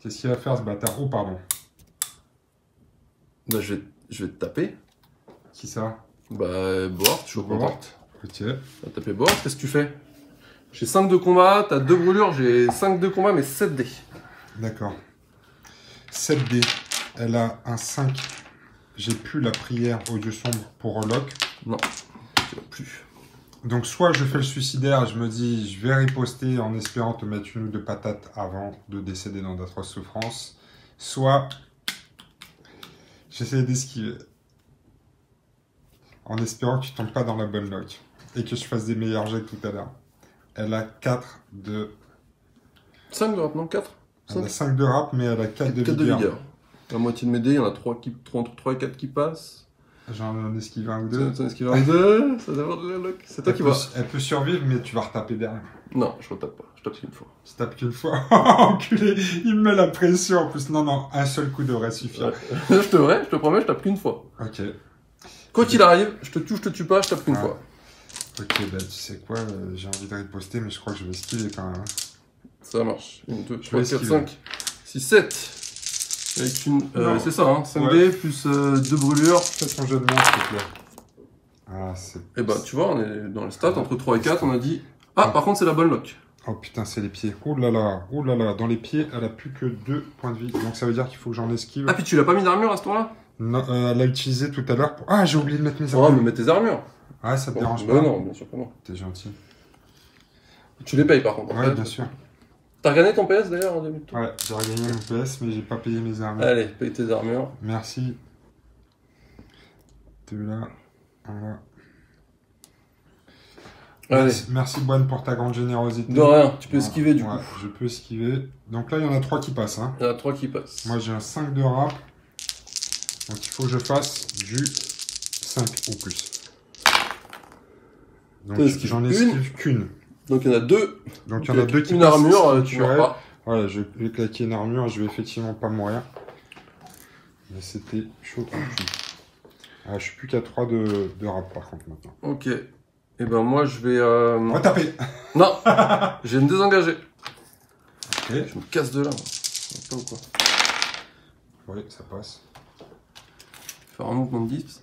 Qu'est-ce qu'il va faire, ce bâtard? Oh, pardon. Bah je vais te taper. Qui ça? Bah, Board, je suis au contact. Ok. Tu vas taper Board, qu'est-ce que tu fais? J'ai 5 de combat, t'as 2 brûlures, j'ai 5 de combat, mais 7 dés. D'accord. 7 dés. Elle a un 5. J'ai plus la prière au dieu sombre pour relock. Non, tu l'as plus. Donc soit je fais le suicidaire, je me dis je vais riposter en espérant te mettre une ou deux patates avant de décéder dans d'atroces souffrances. Soit j'essaie d'esquiver. En espérant que tu tombes pas dans la bonne lock. Et que je fasse des meilleurs jets que tout à l'heure. Elle a 4 de... 5 de rap, non 4 Elle a 5 de rap, mais elle a 4 de vigueur. La moitié de mes dés, il y en a 3 entre 3 et 4 qui passent. J'en esquive un ou deux. T'en esquives un ou deux, ça dépend de la lock. C'est toi qui vois. Elle peut survivre, mais tu vas retaper derrière. Non, je retape pas. Je tape qu'une fois. Tu tapes qu'une fois. Enculé, il me met la pression en plus. Non, un seul coup devrait suffire. Ouais. je te promets, je tape qu'une fois. Ok. Quoi qu'il arrive, je te touche, je te tue pas, je tape qu'une fois. Ok, bah tu sais quoi, j'ai envie de riposter, mais je crois que je vais esquiver quand même. Ça marche. 1, 2, 3, 4, 5, 6, 7. Avec une. C'est ça, hein. 5 dés plus 2 brûlures. Fais ton jeu de main, s'il te plaît. Ah, c'est. Et bah, tu vois, on est dans les stats, entre 3 et 4, on a dit. Ah, par contre, c'est la bonne lock. Oh putain, c'est les pieds. Oh là là. Dans les pieds, elle a plus que 2 points de vie. Donc ça veut dire qu'il faut que j'en esquive. Ah, puis tu l'as pas mis d'armure à ce tour-là? Non, elle l'a utilisé tout à l'heure pour. Ah, j'ai oublié de mettre mes armures. armures. Oh, mais mets tes armures. Ouais, ça te dérange pas? Non, bien sûr que non. T'es gentil. Tu les payes par contre. Ouais, bien sûr. T'as regagné ton PS d'ailleurs en début de tour? Ouais, j'ai regagné mon PS, mais j'ai pas payé mes armures. Allez, paye tes armures. Merci. De là, voilà. Allez. Merci Boine pour ta grande générosité. De rien, tu peux esquiver du coup. Je peux esquiver. Donc là, il y en a 3 qui passent. Hein. Il y en a 3 qui passent. Moi, j'ai un 5 de rap. Donc il faut que je fasse du 5 ou plus. Donc j'en esquive qu'une. Donc il y en a 2. Donc il y en a 2 qui une passent. Une armure, tu meurs pas. Voilà, je vais claquer une armure, je vais effectivement pas mourir. Mais c'était chaud comme cul. Ah, je suis plus qu'à 3 de rap par contre maintenant. Ok. Et ben moi je vais... On va taper. Non. Je vais me désengager. Ok. Je me casse de là. Pas ou quoi. Oui, ça passe. Faire un mouvement de dips.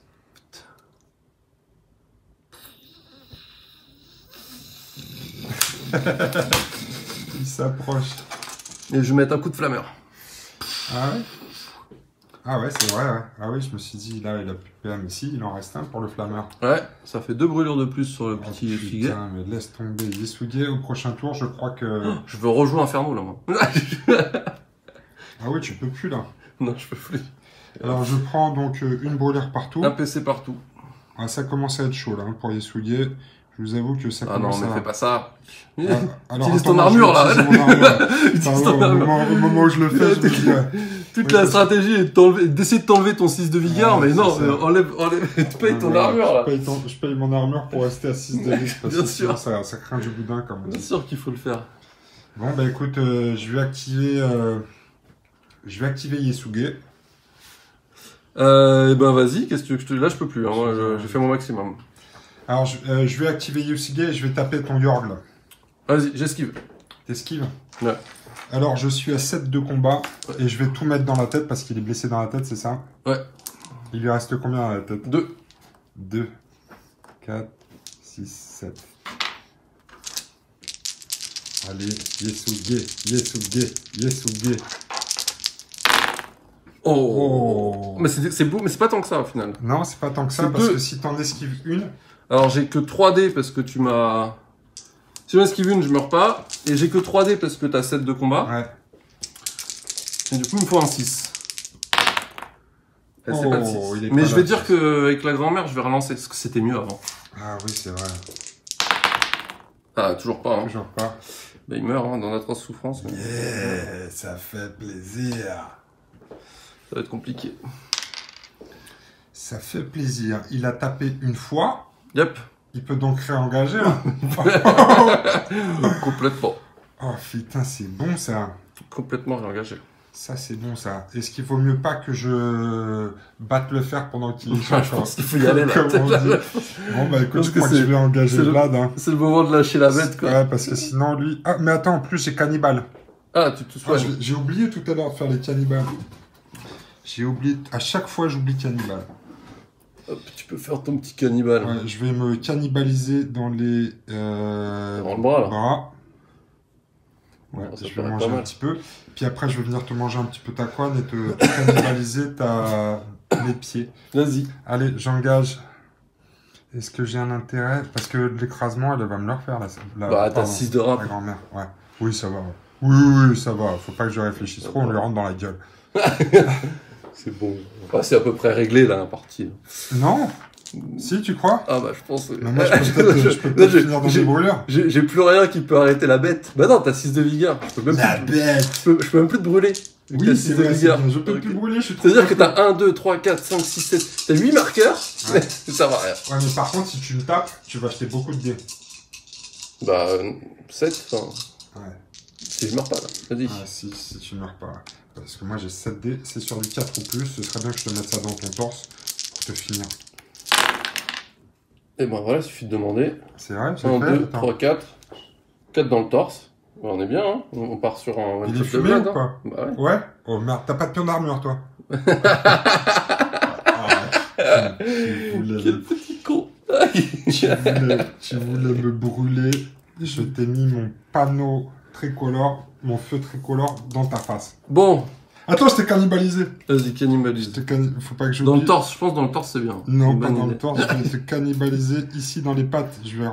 Il s'approche. Et je vais mettre un coup de flammeur. Ah ouais? Ah ouais, c'est vrai, ouais. Ah oui, je me suis dit, là, il a plus de PM. Si, il en reste un pour le flammeur. Ouais, ça fait 2 brûlures de plus sur le petit Figuet. Putain, mais laisse tomber. Yesuge, au prochain tour, je crois que... Oh, je veux rejouer Inferno, là, moi. Ah oui, tu peux plus, là. Non, je peux plus. Alors, je prends donc une brûlure partout. Un PC partout. Ah, ça commence à être chaud, là, hein, pour Yesuge. Je vous avoue que ça commence à... Ah non, mais fais pas ça. Utilise ton armure, là. Au moment où je le fais, je me dis... Toute la stratégie est d'essayer de t'enlever ton 6 de vigueur, mais non, enlève, tu payes ton armure, là. Je paye mon armure pour rester à 6 de vie, parce Bien que sûr. sinon, ça craint du boudin, comme on dit. Bien sûr qu'il faut le faire. Bon, bah écoute, je vais activer Yesuge. Et ben vas-y, qu'est-ce que tu veux que je te... Là, je peux plus, hein, moi, j'ai fait mon maximum. Alors, je vais activer Yesuge et je vais taper ton Yorg, là. Vas-y, j'esquive. T'esquives? Ouais. Alors, je suis à 7 de combat et je vais tout mettre dans la tête parce qu'il est blessé dans la tête, c'est ça? Ouais. Il lui reste combien dans la tête? 2. 2, 4, 6, 7. Allez, Yesuge. Oh. Mais c'est beau, mais c'est pas tant que ça au final. Non, c'est pas tant que ça, parce que si t'en esquives une... Alors j'ai que 3D parce que tu m'as... Si j'en esquive une, je meurs pas. Et j'ai que 3D parce que t'as 7 de combat. Ouais. Et du coup, il me faut un 6. C'est pas de 6. Mais je vais dire qu'avec la grand-mère, je vais relancer, parce que c'était mieux avant. Ah oui, c'est vrai. Ah, toujours pas. Hein. Toujours pas. Bah, il meurt dans d'atroces souffrances. Mais... Yeah, ça fait plaisir. Ça va être compliqué. Ça fait plaisir. Il a tapé une fois. Yep. Il peut donc réengager. Là. Complètement. Oh putain, c'est bon ça. Complètement réengagé. Ça, c'est bon ça. Est-ce qu'il vaut mieux pas que je batte le fer pendant qu'il est chaud? Je pense qu'il faut y aller là. Bon bah écoute, je crois que je vais engager Vlad. Hein. C'est le moment de lâcher la bête quoi. Ouais, parce que sinon lui... Ah, mais attends, en plus j'ai cannibale. Ah, tu te soignes. J'ai oublié tout à l'heure de faire les cannibales. J'ai oublié... À chaque fois, j'oublie cannibale. Hop, tu peux faire ton petit cannibale. Ouais, je vais me cannibaliser dans les... Dans le bras là. Bras. Ouais, je vais manger un petit peu. Puis après, je vais venir te manger un petit peu ta couenne et te cannibaliser les pieds. Vas-y. Allez, j'engage. Est-ce que j'ai un intérêt? Parce que l'écrasement, elle va me le refaire là. Bah, t'as 6 de rap. La grand-mère, ouais. Oui, ça va. Oui, ça va. Faut pas que je réfléchisse trop, on lui rentre dans la gueule. C'est bon. Bah, c'est à peu près réglé là, la partie. Non. Si, tu crois? Ah bah je pense... Mais moi je peux peut-être finir dans des brûleurs. J'ai plus rien qui peut arrêter la bête. Bah non, t'as 6 de vigueur. Je peux même bête. Je peux même plus te brûler. Oui, c'est vrai, je peux plus brûler, je suis trop... C'est-à-dire que t'as 1, 2, 3, 4, 5, 6, 7... T'as 8 marqueurs, ouais. Ça va rien. Ouais, mais par contre, si tu me tapes, tu vas acheter beaucoup de dés. Bah, 7, enfin... Ouais. Si je meurs pas, là. Vas-y. Ah, si tu meurs pas. Parce que moi, j'ai 7 dés. C'est sur du 4 ou plus. Ce serait bien que je te mette ça dans ton torse pour te finir. Et ben voilà, il suffit de demander. C'est vrai, 1, 2, 3, 4. 4 dans le torse. Bon, on est bien, hein. On part sur un... Il est fumé ou pas? Hein. Bah ouais. Ouais. Oh merde, t'as pas de pion d'armure, toi. Quel petit con. tu voulais me brûler. Je t'ai mis mon panneau tricolore, mon feu tricolore dans ta face. Bon. Attends, je t'ai cannibalisé. Vas-y, cannibalise. Faut pas que j'oublie. Dans le torse, je pense dans le torse c'est bien. Non, pas dans le torse, je vais te cannibaliser ici dans les pattes. Je vais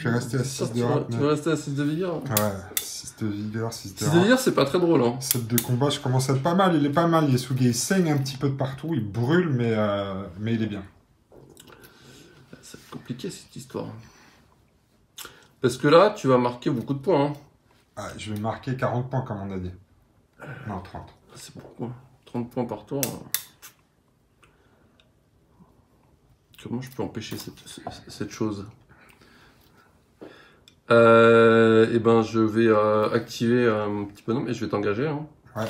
rester à 6 de rap. Tu vas rester à 6 de vigueur? Ouais, 6 de vigueur, 6 de 6 de vigueur, c'est pas très drôle. Hein. 7 de combat, je commence à être pas mal. Il est pas mal. Yasuge, il saigne un petit peu de partout. Il brûle, mais il est bien. C'est compliqué cette histoire. Parce que là, tu vas marquer beaucoup de points. Hein. Ah, je vais marquer 40 points, comme on a dit. Non, 30. C'est pourquoi 30 points par tour. Comment je peux empêcher cette chose? Eh ben, je vais activer mon petit bonhomme et je vais t'engager. Hein. Ouais.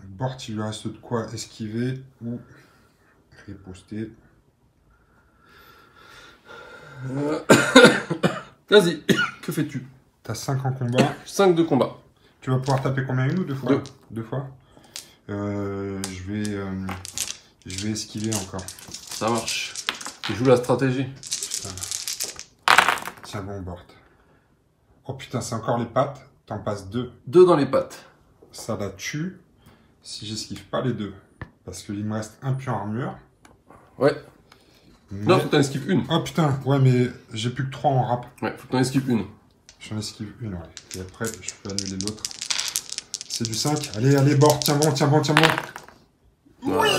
Bort, il lui reste de quoi esquiver ou riposter. Vas-y, que fais-tu? T'as 5 en combat. 5 de combat. Tu vas pouvoir taper combien, une ou deux fois? 2. 2 fois. Je vais esquiver encore. Ça marche. Tu joues la stratégie. Putain. Tiens bon, Bort. Oh putain, c'est encore les pattes. T'en passes 2. 2 dans les pattes. Ça la tue si j'esquive pas les 2. Parce qu'il me reste un pion armure. Ouais. Mais... Non, faut que t'en esquives une. Oh putain, ouais, mais j'ai plus que 3 en rap. Ouais, faut que t'en esquives une. J'en esquive une, ouais. Et après, je peux annuler l'autre. C'est du 5. Allez, Bort, tiens bon. Oui.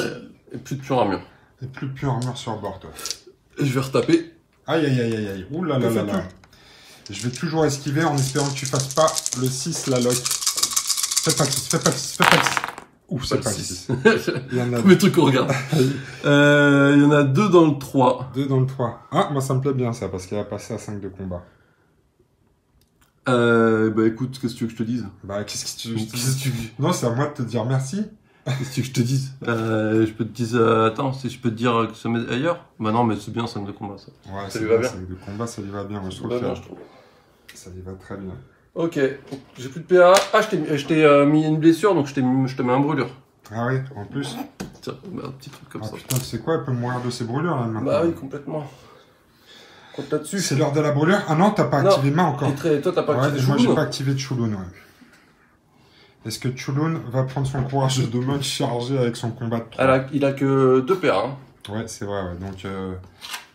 Et plus de pure armure. Et plus de pure armure sur Bort, ouais. Et je vais retaper. Aïe. Ouh là là. Je vais toujours esquiver en espérant que tu fasses pas le 6, la lock. Fais pas le 6. Ouf, c'est pas le 6. Il y en a tous mes trucs qu'on regarde. Il y en a 2 dans le 3. 2 dans le 3. Ah, moi ça me plaît bien ça, parce qu'elle a passé à 5 de combat. Bah écoute, qu'est-ce que tu veux que je te dise? Bah qu'est-ce que tu veux que je te dise? Non, c'est à moi de te dire merci. Qu'est-ce que tu veux que je te dise? Je peux te dire... attends, si je peux te dire que ça met ailleurs? Bah non, mais c'est bien 5 de combat ça. Ouais, ça lui va bien. 5 de combat, ça lui va bien, moi je trouve. Ça lui va très bien. Ok, j'ai plus de PA. Ah, je t'ai mis une blessure, donc je te mets un brûlure. Ah oui, en plus. Tiens, bah, un petit truc comme ça. Putain, tu sais quoi, elle peut mourir de ses brûlures là maintenant. Bah oui, complètement. Compte là-dessus. C'est l'heure de la brûlure. Ah non, t'as pas activé main encore. Toi, t'as pas activé Moi, j'ai pas activé de Chouloun, ouais. Est-ce que Chulun va prendre son courage de demain charger avec son combat de 3? Il a que 2 paires. Hein. Ouais, c'est vrai. Ouais. Donc,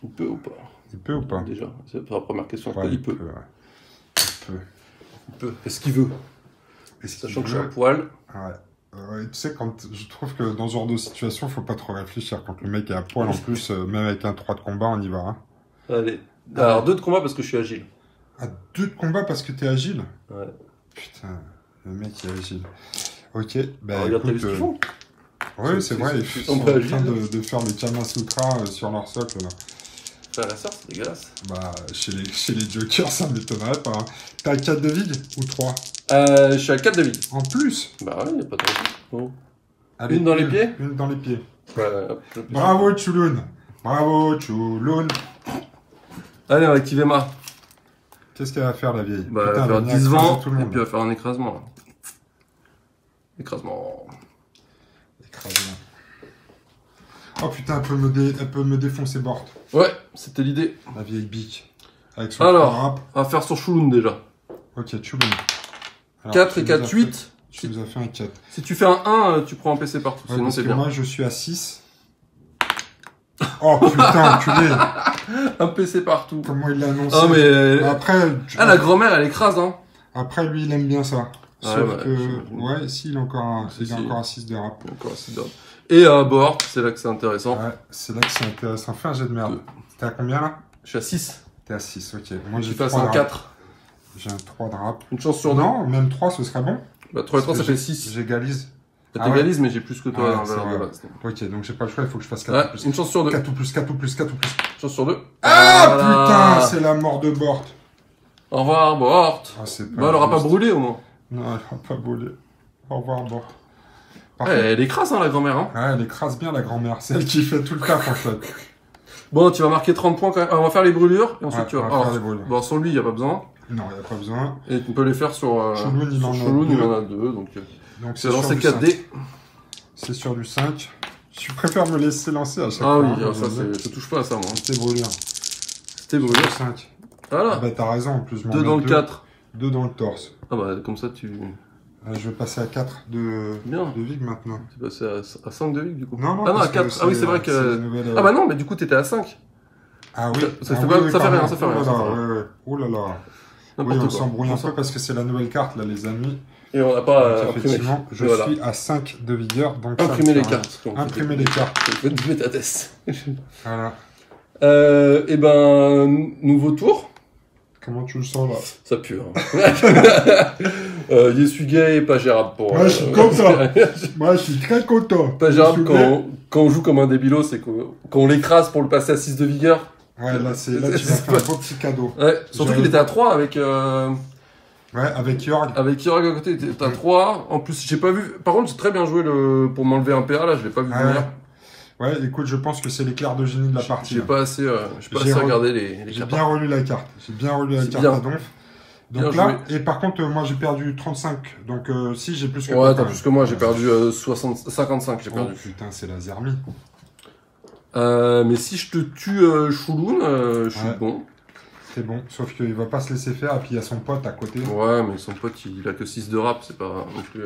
il peut ou pas? Il peut ou pas? Déjà, c'est la première question. Ouais, il peut. Ouais. Il peut. Est-ce qu'il veut? Sachant que je suis à poil. Ouais. Tu sais, je trouve que dans ce genre de situation, faut pas trop réfléchir. Quand le mec est à poil, en plus, même avec un 3 de combat, on y va. Hein. Allez. Alors, 2 de combat parce que je suis agile. Ah, 2 de combat parce que t'es agile? Ouais. Putain, le mec est agile. Ok, bah regarde, écoute... t'as vu ce qu'ils font? Ouais, c'est vrai, ils sont en train de faire le Kama Sutra sur leur socle, là. Frère et sœur, c'est dégueulasse. Bah, chez les Jokers, ça m'étonnerait pas. Hein. T'as 4 de vide ou 3? Je suis à 4 de vide. En plus? Bah ouais, y'a pas de raison. Oh. Allez, Une dans les pieds? Une dans les pieds. Ouais, bravo, Chulun. Bravo, Chulun. Allez, on va activer Ma. Qu'est-ce qu'elle va faire, la vieille? Bah, elle va faire 10 vents, et puis elle va faire un écrasement. Là. Écrasement. Oh putain, elle peut me défoncer Bort. Ouais, c'était l'idée. La vieille bique. Avec son alors, on va faire sur Chulun déjà. Ok, Chulun. 4 et 4, 8. Tu nous as fait un 4. Si tu fais un 1, tu prends un PC partout. Ouais, sinon c'est bien. Moi, je suis à 6. Oh putain, enculé. Un PC partout. Comment il l'a annoncé. Ah, mais... Après... la grand-mère, elle écrase, hein. Après, lui, il aime bien ça. Sauf ouais, que... Ouais, si, il a encore un 6 de rap. Encore un 6 de rap. Et Bort, c'est là que c'est intéressant. Ouais, c'est là que c'est intéressant. Fais un jet de merde. T'es à combien, là? Je suis à 6. T'es à 6, ok. Moi, j'ai fait un 4. J'ai un 3 de rap. Une chance sur 2. Non, même 3, ce serait bon. Bah, 3 et 3, ça fait 6. J'égalise. T'égalises, mais j'ai plus que toi dans le valeur de base. Ok, donc j'ai pas le choix, il faut que je fasse 4 ou plus. Une chance sur 2. 4 ou plus, 4 ou plus, 4 ou plus. Chance sur 2. Ah putain, c'est la mort de Bort. Au revoir, Bort. Bah, elle aura pas brûlé au moins. Non, elle aura pas brûlé. Au revoir, Bort. Elle écrase, hein, la grand-mère. Hein. Ouais, elle écrase bien, la grand-mère. C'est elle qui fait tout le taf, en fait. Bon, tu vas marquer 30 points quand même. On va faire les brûlures, et ensuite tu vas... faire les brûlures. Bon, sur lui, il n'y a pas besoin. Non, il n'y a pas besoin. Et tu peux les faire sur... Chulun, il en a 2. Donc c'est lancé 4D. C'est sur du 5. Je préfère me laisser lancer à chaque fois. Ah oui, ça, je touche pas à ça, moi. C'était brûlure. C'était brûlure. 5. Voilà. Ah bah, t'as raison, en plus. 2 dans le 4. 2 dans le torse. Ah bah, comme ça, tu... Je vais passer à 4 de vig maintenant. Tu es passé à 5 de vig, du coup. Non, à 4. Ah oui, c'est vrai que... Ah bah non, mais du coup, t'étais à 5. Ah oui. Ça fait rien, ça fait rien. Ouais. Oh là là. Oui, on s'embrouille un peu parce que c'est la nouvelle carte, là, les amis. Et on n'a pas effectivement, je suis à 5 de vigueur. Donc imprimer les cartes. Imprimer les cartes. Je vais te mettre à test. Voilà. Et ben, nouveau tour. Comment tu le sens, là? Ça pue, hein. Yesugay, pas gérable pour... Moi, je suis content. Moi, je suis très content. Pas gérable quand on joue comme un débilos, c'est qu'on l'écrase pour le passer à 6 de vigueur. Ouais, là, tu vas faire un beau petit cadeau. Ouais, surtout qu'il était à 3 avec... Ouais, avec Jorg. Avec Jorg à côté, t'es à 3. En plus, j'ai pas vu... Par contre, j'ai très bien joué pour m'enlever un PA, là, je l'ai pas vu venir. Ouais, écoute, je pense que c'est l'éclair de génie de la partie. J'ai pas assez regardé les cartes. J'ai bien relu la carte. J'ai bien relu la carte à Donf. Donc là, et par contre, moi j'ai perdu 35. Donc si j'ai plus que ouais, t'as plus que moi, j'ai perdu 55. J'ai perdu. Oh putain, c'est la Zermi. Mais si je te tue Chulun, je suis bon. C'est bon, sauf qu'il va pas se laisser faire, et puis il y a son pote à côté. Ouais, mais son pote il a que 6 de rap, c'est pas non plus.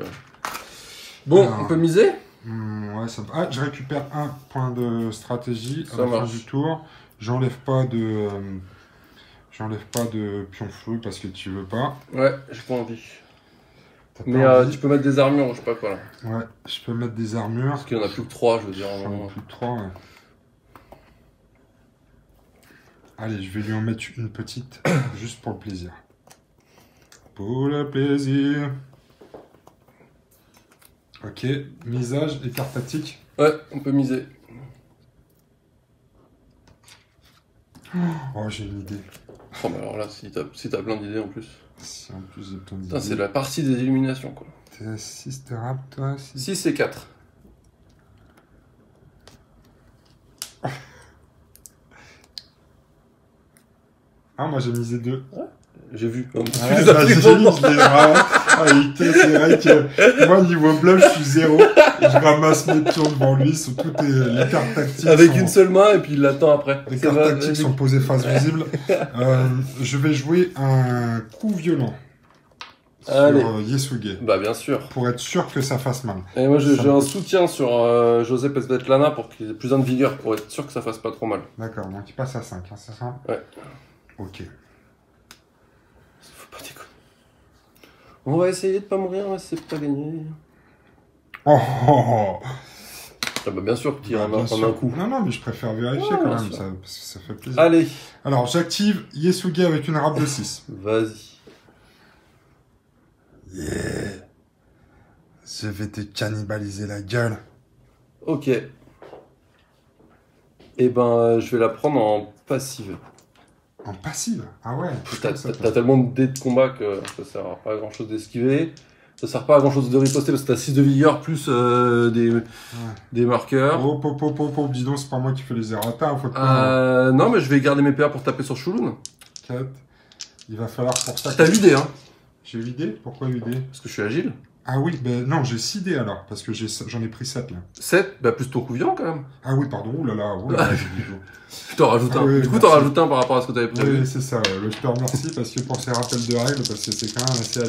Bon, on peut miser? Ouais, ça... Ah, je récupère un point de stratégie à la fin du tour. J'enlève pas de pion flou parce que tu veux pas. Ouais, j'ai pas envie. Mais tu peux mettre des armures, je sais pas quoi là. Ouais, je peux mettre des armures. Parce qu'il y en a plus que 3, je veux dire. Il y en a plus que 3, ouais. Allez, je vais lui en mettre une petite, juste pour le plaisir. Pour le plaisir. Ok, misage et carte tactique. Ouais, on peut miser. Oh, j'ai une idée. Oh, mais alors là, si t'as plein d'idées en plus. Si en plus j'ai plein d'idées. C'est la partie des illuminations, quoi. T'es à 6 de rap, toi 6 et 4. Ah, moi j'ai misé 2. Ouais. J'ai vu. C'est vrai que moi, niveau bluff, je suis 0. Je ramasse mes pions devant lui, sur toutes les cartes tactiques. Avec une seule main, et puis il l'attend après. Les cartes tactiques sont posées face visible. Je vais jouer un coup violent. sur Yasuge. Bah bien sûr. Pour être sûr que ça fasse mal. Et moi j'ai un soutien sur José Svetlana pour qu'il ait plus de vigueur, pour être sûr que ça fasse pas trop mal. D'accord, donc il passe à 5, hein, c'est ça? Ouais. Ok. Faut pas déconner. On va essayer de pas mourir, mais c'est pas gagné. Oh, oh, oh. Ah bah bien sûr que tu iras en un coup. Non, mais je préfère vérifier quand même, ça, parce que ça fait plaisir. Allez. Alors, j'active Yasuge avec une râpe de 6. Vas-y. Yeah. Je vais te cannibaliser la gueule. Ok. Et ben, je vais la prendre en passive. En passive? Ah ouais. T'as tellement de dés de combat que ça sert pas à grand chose d'esquiver. Ça sert pas à grand chose de riposter parce que t'as 6 de vigueur plus des marqueurs. Oh, dis donc, c'est pas moi qui fais les errata, faut pas... Non, mais je vais garder mes PA pour taper sur Shulun. 4. Il va falloir pour ça... T'as 8 dés, hein? J'ai 8 dés? Pourquoi 8 dés? Parce que je suis agile. Ah oui, ben non, j'ai 6 dés alors, parce que j'en ai pris 7 là. 7? Bah plus ton coup violent quand même. Ah oui, pardon, oulala, j'ai dit tout. Je t'en rajoute un. Oui, du coup, t'en rajoutes un par rapport à ce que t'avais prévu. Oui, c'est ça, ouais. Je te remercie parce que pour ces rappels de règles, parce que c'est quand même assez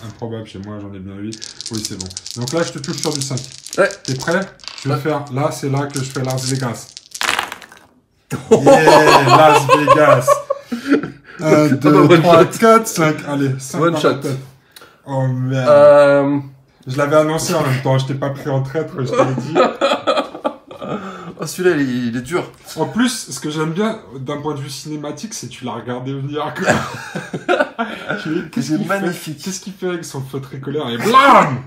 improbable chez moi, j'en ai bien 8. Oui, c'est bon. Donc là, je te touche sur du 5. Ouais. T'es prêt? Je vais faire, là, c'est là que je fais Las Vegas. Yeah, Las Vegas. 1, 2, 3, 4, 5. Allez, 5 one shot. Oh merde. Je l'avais annoncé en même temps, je t'ai pas pris en traître, je t'avais dit. Oh, celui-là, il est dur. En plus, ce que j'aime bien d'un point de vue cinématique, c'est que tu l'as regardé venir. C'est magnifique. Qu'est-ce qu'il fait avec son feu tricolore et blam.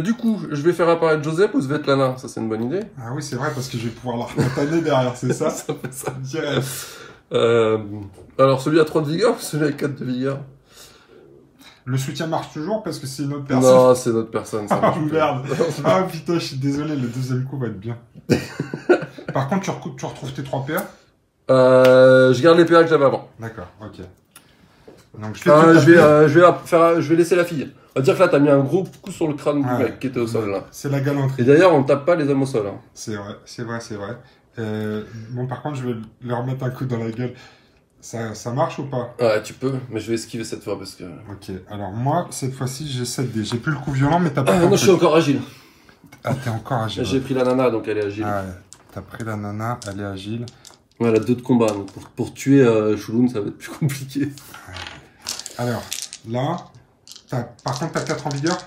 Du coup, je vais faire apparaître Joseph ou Svetlana. Ça, c'est une bonne idée. Ah oui, c'est vrai, parce que je vais pouvoir la retaner derrière, c'est ça? Ça fait ça. Direct. Alors, celui à 3 de vigueur ou celui à 4 de vigueur? Le soutien marche toujours parce que c'est une autre personne. Non, c'est notre personne. Ça Ah merde. Ah putain, je suis désolé, le deuxième coup va être bien. Par contre, tu retrouves tes 3 PA? Je garde les PA que j'avais avant. D'accord, ok. Donc je vais laisser la fille. On va dire que là, t'as mis un gros coup sur le crâne du mec qui était au sol là. C'est la galanterie. Et d'ailleurs, on ne tape pas les hommes au sol. Hein. C'est vrai. Bon, par contre, je vais leur mettre un coup dans la gueule. Ça marche ou pas? Ouais, tu peux, mais je vais esquiver cette fois parce que... Ok, alors moi, cette fois-ci, j'ai 7 dés. J'ai plus le coup violent, mais t'as pas... non, je suis encore agile. Ah, t'es encore agile. J'ai pris la nana, donc elle est agile. Ah ouais, t'as pris la nana, elle est agile. Ouais, elle a 2 de combat, donc pour tuer Shulun, ça va être plus compliqué. Alors, là, par contre, t'as 4 en vigueur?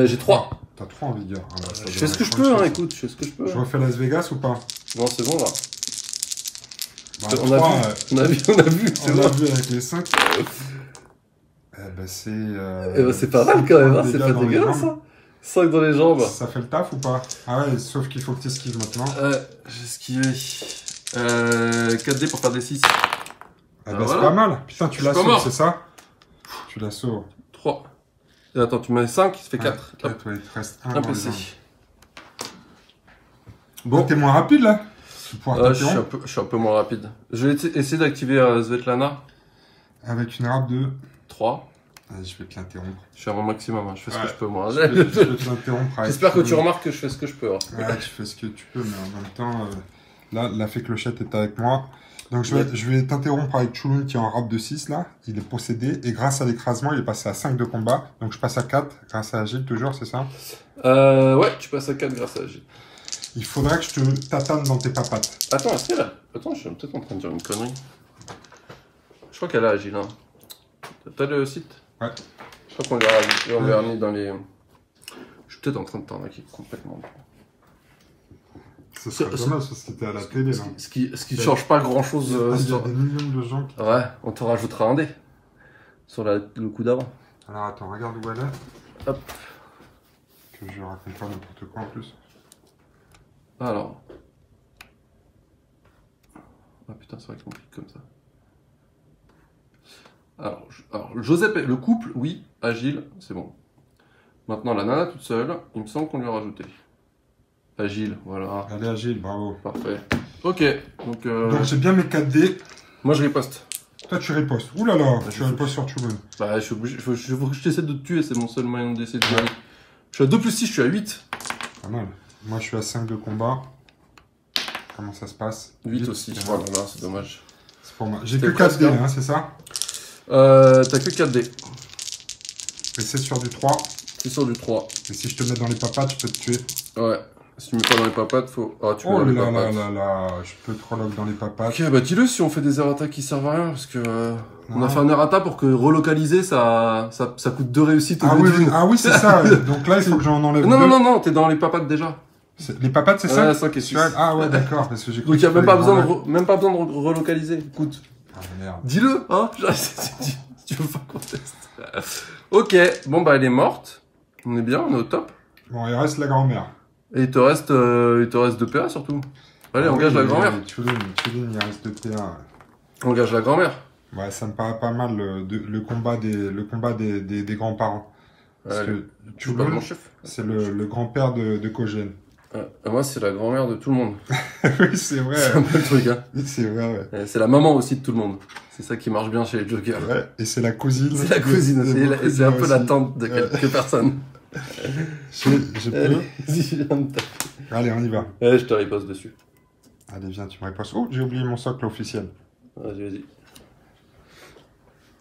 J'ai 3. T'as 3 en vigueur. Je fais ce que je peux, hein, écoute, je fais ce que je peux. Je refais Las Vegas ou pas? Non, c'est bon, là. Bah, on a vu avec les 5. C'est pas mal quand même, hein, c'est pas dégueulasse ça. 5 dans les jambes. Ça fait le taf ou pas? Ah ouais, sauf qu'il faut que tu esquives maintenant. J'ai esquivé. 4D pour faire des 6. Voilà. C'est pas mal. Putain, tu la sauves, c'est ça? Tu la sauves. 3. Et attends, tu mets 5, ça fait 4. 4, ouais, il te reste 1. Un PC. Bon, t'es moins rapide là? Je suis un peu moins rapide. Je vais essayer d'activer Svetlana. Avec une râpe de 3. Je vais te l'interrompre. Je suis à mon maximum, hein. Je fais ce que je peux moi. Je vais te l'interrompre. J'espère que tu remarques que je fais ce que je peux. Hein. Ouais, tu fais ce que tu peux, mais en même temps, là, la fée clochette est avec moi. Donc je vais t'interrompre avec Shulun qui est en râpe de 6 là. Il est possédé et grâce à l'écrasement, il est passé à 5 de combat. Donc je passe à 4 grâce à Agile toujours, c'est ça? Ouais, tu passes à 4 grâce à Agile. Il faudrait que je te tatane dans tes papates. Attends, est-ce qu'elle a... Attends, je suis peut-être en train de dire une connerie. Je crois qu'elle a Agile. Hein. T'as le site? Ouais. Je crois qu'on lui a remis dans les... Je suis peut-être en train de t'arnaquer complètement. Ce serait dommage parce que t'es à la télé là. Ce qui change pas grand-chose. Il y a des millions de gens qui... Ouais, on te rajoutera un dé. Sur le coup d'avant. Alors attends, regarde où elle est. Hop. Que je raconte pas n'importe quoi en plus. Alors. Ah putain, c'est vrai qu'on clique comme ça. Alors, Joseph, le couple, oui, Agile, c'est bon. Maintenant, la nana toute seule, il me semble qu'on lui a rajouté. Agile, voilà. Elle est agile, bravo. Parfait. Ok, donc j'ai bien mes 4D. Moi, je riposte. Toi, tu ripostes. Ouh là là, tu ripostes sur Shulun. Bah, je suis obligé. Faut que je t'essaie de te tuer, c'est mon seul moyen d'essayer de gagner. Je suis à 2 plus 6, je suis à 8. Pas mal. Moi, je suis à 5 de combat. Comment ça se passe? 8 aussi. Voilà, c'est dommage. C'est pour moi. J'ai que 4D, hein, c'est ça? T'as que 4 dés. Et c'est sur du 3. C'est sur du 3. Et si je te mets dans les papates, je peux te tuer. Ouais. Si tu mets pas dans les papates, faut... Ah, tu mets Oh dans les là papates. là là là, je peux te relock dans les papates. Ok, bah dis-le si on fait des errata qui servent à rien, parce que... on a fait un errata pour que relocaliser, ça coûte 2 réussites au Ah lieu oui, d'une. ah oui, c'est ça. Donc là, il faut que j'en enlève Non, deux. non, t'es dans les papates déjà. Les papates, c'est ça? 5 et 6. Ah ouais, d'accord, parce que j'ai Donc il n'y a même pas besoin de relocaliser. Écoute, Ah merde. dis-le, hein. Si tu veux pas qu'on teste. Ok, bon bah elle est morte. On est bien, on est au top. Bon, il reste la grand-mère. Et il te reste 2 PA surtout. Allez, engage la grand-mère. Tulin, il reste 2 PA. Engage la grand-mère. Ouais, ça me paraît pas mal le combat des grands-parents. Parce que Tu veux pas mon chef. c'est le grand-père de Kogène. Moi, c'est la grand-mère de tout le monde. Oui, c'est vrai. C'est un peu le truc, hein. C'est vrai, ouais. C'est la maman aussi de tout le monde. C'est ça qui marche bien chez les Jokers. Ouais, et c'est la cousine. C'est la cousine aussi. Et c'est un peu la tante de quelques personnes. Je peux. Allez, Allez, on y va. Ouais, je te riposte dessus. Allez, viens, tu me riposes. Oh, j'ai oublié mon socle officiel. Vas-y.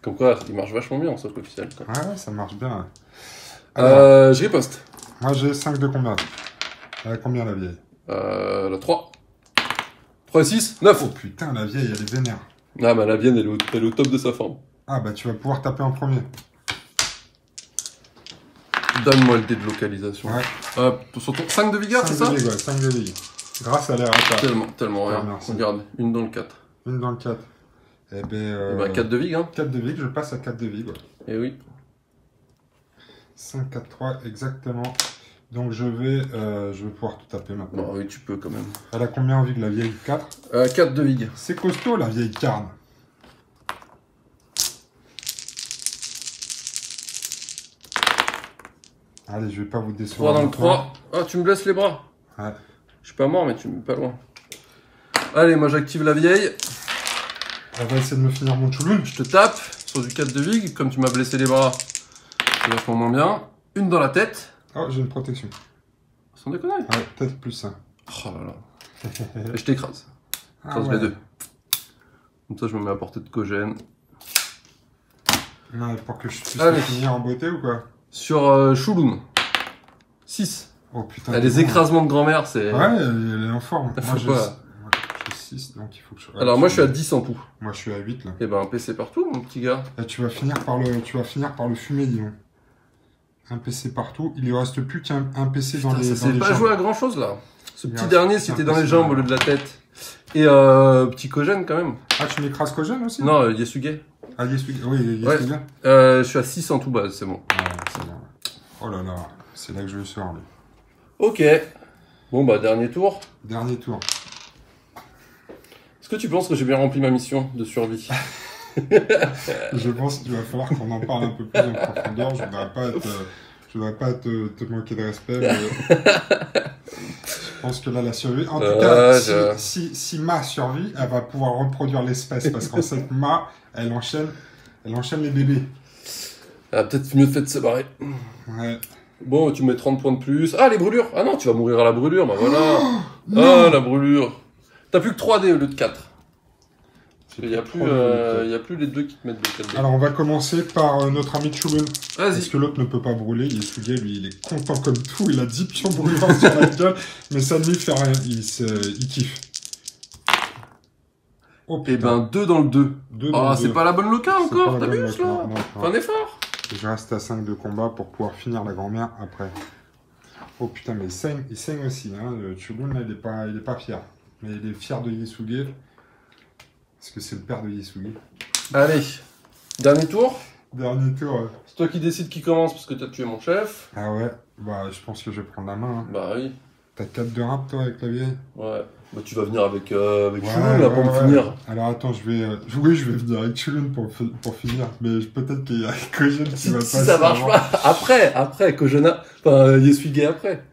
Comme quoi, il marche vachement bien en socle officiel. Quoi. Ouais, ça marche bien. Alors, je riposte. moi, j'ai 5 de combien? Elle a combien, la vieille? La 3. 3 et 6, 9. Oh putain, la vieille, elle est vénère. Ah, bah la vienne, elle est au top de sa forme. Ah, bah tu vas pouvoir taper en premier. Donne-moi le dé de localisation. Ouais. Sur ton 5 de vigueur, c'est ça? 5 de ligue, ouais, 5 de ligue. Grâce à l'air à Tellement rien. merci. Regarde, une dans le 4. Une dans le 4. Eh ben... Et bah 4 de vig, hein. 4 de vig, je passe à 4 de vig, ouais. Et oui. 5, 4, 3, exactement. Donc je vais pouvoir tout taper maintenant. Bah oui, tu peux quand même. Elle a combien en vig, la vieille? 4? 4 de vig. C'est costaud, la vieille carne. Allez, je vais pas vous décevoir. 3 dans le 3. Ah, tu me blesses les bras. Ouais. Je suis pas mort, mais tu me mets pas loin. Allez, moi j'active la vieille. Elle va essayer de me finir mon chouloun. Je te tape sur du 4 de vig. Comme tu m'as blessé les bras, c'est vachement moins bien. Une dans la tête. Oh, j'ai une protection. Sans déconner. Ouais, peut-être plus 1. Oh là là. Et je t'écrase. Écrase les deux. Comme ça, je me mets à portée de Kogène. Non, pour que je puisse finir en beauté ou quoi? Sur Chouloun. 6. Oh putain. Les écrasements de grand-mère, c'est... Ouais, elle est en forme. Moi, j'ai 6, donc il faut que je... Alors, moi, je suis à 10 en tout. Moi, je suis à 8, là. Et ben, un PC partout, mon petit gars. Là, tu vas finir par le fumer, dis donc. Un PC partout. Il lui reste plus qu'un PC dans les jambes. C'est pas joué à grand-chose, là. Ce petit dernier, si t'es dans les jambes au lieu de la tête. Et petit Kogène, quand même. Ah, tu m'écrases Kogène aussi? Non, Yesuge. Ah, Yesuge. Oui, Yesuge. Ouais. Je suis à 6 en tout bas, c'est bon. Ouais, c'est bon. Oh là là, c'est là que je le sors, lui. Ok. Bon, bah, dernier tour. Dernier tour. Est-ce que tu penses que j'ai bien rempli ma mission de survie? Je pense qu'il va falloir qu'on en parle un peu plus en profondeur. Je voudrais pas te moquer de respect, mais je pense que là, la survie... En tout cas, si Ma survit, elle va pouvoir reproduire l'espèce, parce qu'en fait, Ma, elle enchaîne les bébés. Ah, peut-être mieux fait de se barrer. Ouais. Bon, tu mets 30 points de plus. Ah, les brûlures! Ah non, tu vas mourir à la brûlure, bah voilà. La brûlure. T'as plus que 3 dés au lieu de 4. Il n'y a plus les deux qui te mettent de 4 dés. Alors, on va commencer par notre ami Chouloun. Vas-y. Parce que l'autre ne peut pas brûler. Yesuge, lui, il est content comme tout. Il a 10 pions brûlants sur la gueule. Mais ça ne lui fait rien. Il kiffe. Oh, et ben, 2 dans le 2. Ah, c'est pas la bonne loca encore. T'abuses, là. Non. Fais un effort. Je reste à 5 de combat pour pouvoir finir la grand-mère après. Oh putain, mais il saigne aussi. Hein. Chouloun, là, il est pas fier. Mais il est fier de Yesuge. Parce que c'est le père de Yesuge. Allez. Dernier tour. Dernier tour. C'est toi qui décides qui commence parce que t'as tué mon chef. Ah ouais. Bah, je pense que je vais prendre la main. Hein. Bah oui. T'as 4 de rap, toi, avec la vieille? Ouais. Bah, tu vas venir avec Chouloun, là, pour me finir. Alors, attends, je vais venir avec Chouloun pour finir. Mais peut-être qu'il y a Kogène qui va passer. Si ça marche pas. Après, Kogène, enfin, Yesuge après.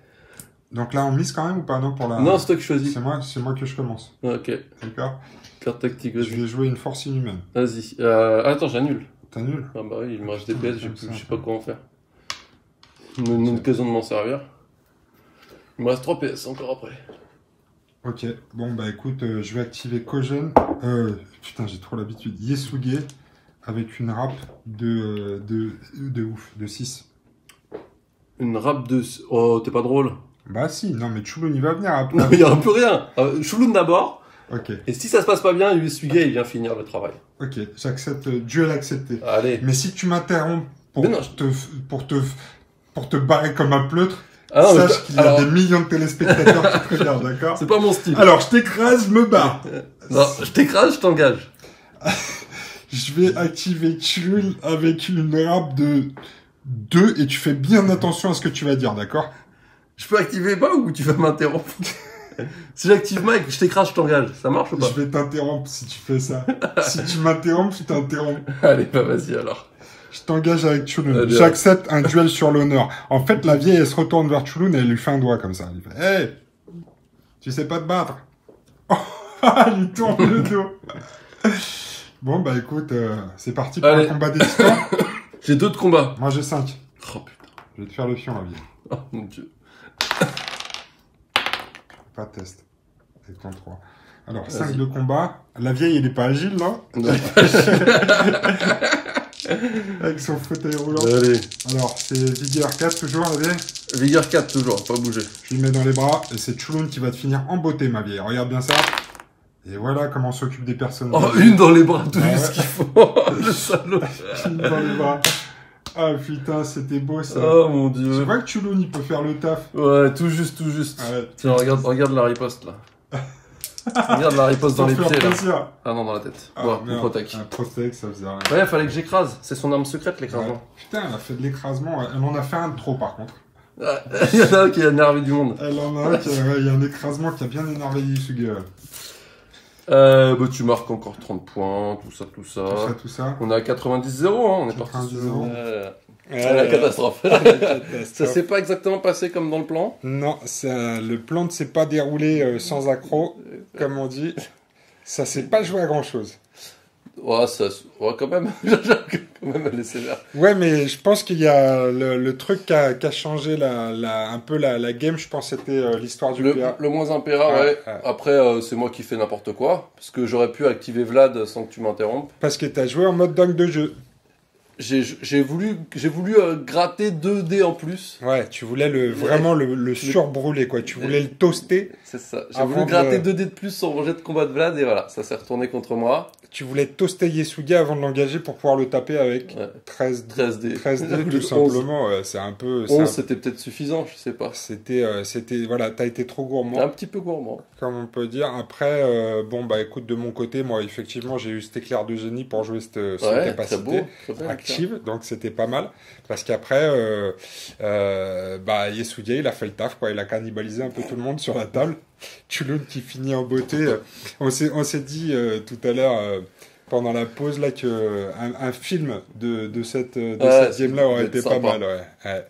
Donc là, on mise quand même ou pas? Non, pour la... Non, c'est toi qui choisis. C'est moi que je commence. Ok. D'accord. Carte tactique, vas-y. Je vais jouer une force inhumaine. Vas-y. Attends, j'annule. T'annules? Ah bah oui, il me reste des PS, je sais pas quoi en faire. Une occasion de m'en servir. Il me reste 3 PS encore après. Ok, bon bah écoute, je vais activer Kogène. Putain, j'ai trop l'habitude. Yesuge, avec une rap de ouf, de 6. Une rap de... Oh, t'es pas drôle. Bah si, non mais Chouloun il va venir après. Non, il y a un peu rien. Chouloun d'abord. Ok. Et si ça se passe pas bien, Uesuga, il vient finir le travail. Ok, j'accepte, duel accepté. Allez. Mais si tu m'interromps pour non, te barrer comme un pleutre, sache qu'il y a des millions de téléspectateurs qui te regardent, d'accord? C'est pas mon style. Alors, je t'écrase, je me barre. Non, je t'écrase, je t'engage. Je vais activer Chulul avec une rap de 2 et tu fais bien attention à ce que tu vas dire, d'accord? Je peux activer pas ou tu vas m'interrompre? Si j'active Mike, je t'écrase, je t'engage. Ça marche ou pas? Je vais t'interrompre si tu fais ça. Si tu m'interromps, je t'interromps. Allez, bah vas-y alors. Je t'engage avec Chulun. J'accepte un duel sur l'honneur. En fait, la vieille, elle se retourne vers Chulun et elle lui fait un doigt comme ça. Elle fait, hey, tu sais pas te battre. Elle lui tourne le dos. Bon, bah écoute, c'est parti pour un combat d'histoire. J'ai 2 de combat. Moi, j'ai 5. Oh putain. Je vais te faire le fion, la vieille. Oh mon dieu. Pas de test. C'est ton 3. Alors, 5 de combat. La vieille, elle est pas agile, là? Non. Avec son fauteuil roulant. Allez. Alors, c'est vigueur 4 toujours, la vieille? Vigueur 4 toujours, pas bouger. Je lui mets dans les bras et c'est Chulun qui va te finir en beauté, ma vieille. Regarde bien ça. Et voilà comment on s'occupe des personnes. Oh, une dans les bras, tout juste ce qu'il faut. Le salaud. Une dans les bras. Ah putain, c'était beau ça. Oh mon dieu. Tu vois que Chulun, il peut faire le taf. Ouais, tout juste, tout juste. Ouais. Tiens, regarde la riposte là. Regarde la riposte dans les pieds là. Ah non, dans la tête. Ah, Ouais, une protec. Un protec, ça faisait rien. Ouais, fallait que j'écrase. C'est son arme secrète, l'écrasement. Ouais. Putain, elle a fait de l'écrasement. Elle en a fait un de trop par contre. Il y en a un qui a énervé du monde. Elle en a un il y a un écrasement qui a bien énervé Yusuke. Bah, tu marques encore 30 points, tout ça. Tout ça. On est à 90-0, hein, on est parti. 90-0. La catastrophe. Ça s'est pas exactement passé comme dans le plan. Non, le plan ne s'est pas déroulé sans accroc, comme on dit. Ça s'est pas joué à grand chose. Ouais, quand même. Quand même, elle est sévère. Ouais, mais je pense qu'il y a le truc qui a changé un peu la game, je pense, c'était l'histoire du PA. Le moins un PA, ouais. Après, c'est moi qui fais n'importe quoi. Parce que j'aurais pu activer Vlad sans que tu m'interrompes. Parce que t'as joué en mode dingue de jeu. J'ai voulu gratter 2 dés en plus. Ouais, tu voulais vraiment le surbrûler, quoi. Tu voulais le toaster. C'est ça. J'ai voulu gratter 2 dés de plus sur mon jet de combat de Vlad et voilà, ça s'est retourné contre moi. Tu voulais toaster Yesuga avant de l'engager pour pouvoir le taper avec 13 dés. 13 dés, tout simplement. C'est un peu... 11, c'était peut-être suffisant, je sais pas. Voilà, t'as été trop gourmand. Un petit peu gourmand. Comme on peut dire. Après, bon, bah écoute, de mon côté, moi, effectivement, j'ai eu cet éclair de génie pour jouer cette capacité active, donc c'était pas mal. Parce qu'après, bah, Yesuga, il a fait le taf, quoi. Il a cannibalisé un peu tout le monde sur la table. Chulun qui finit en beauté. On s'est dit tout à l'heure pendant la pause là que un film de cette game là aurait été pas mal, ouais.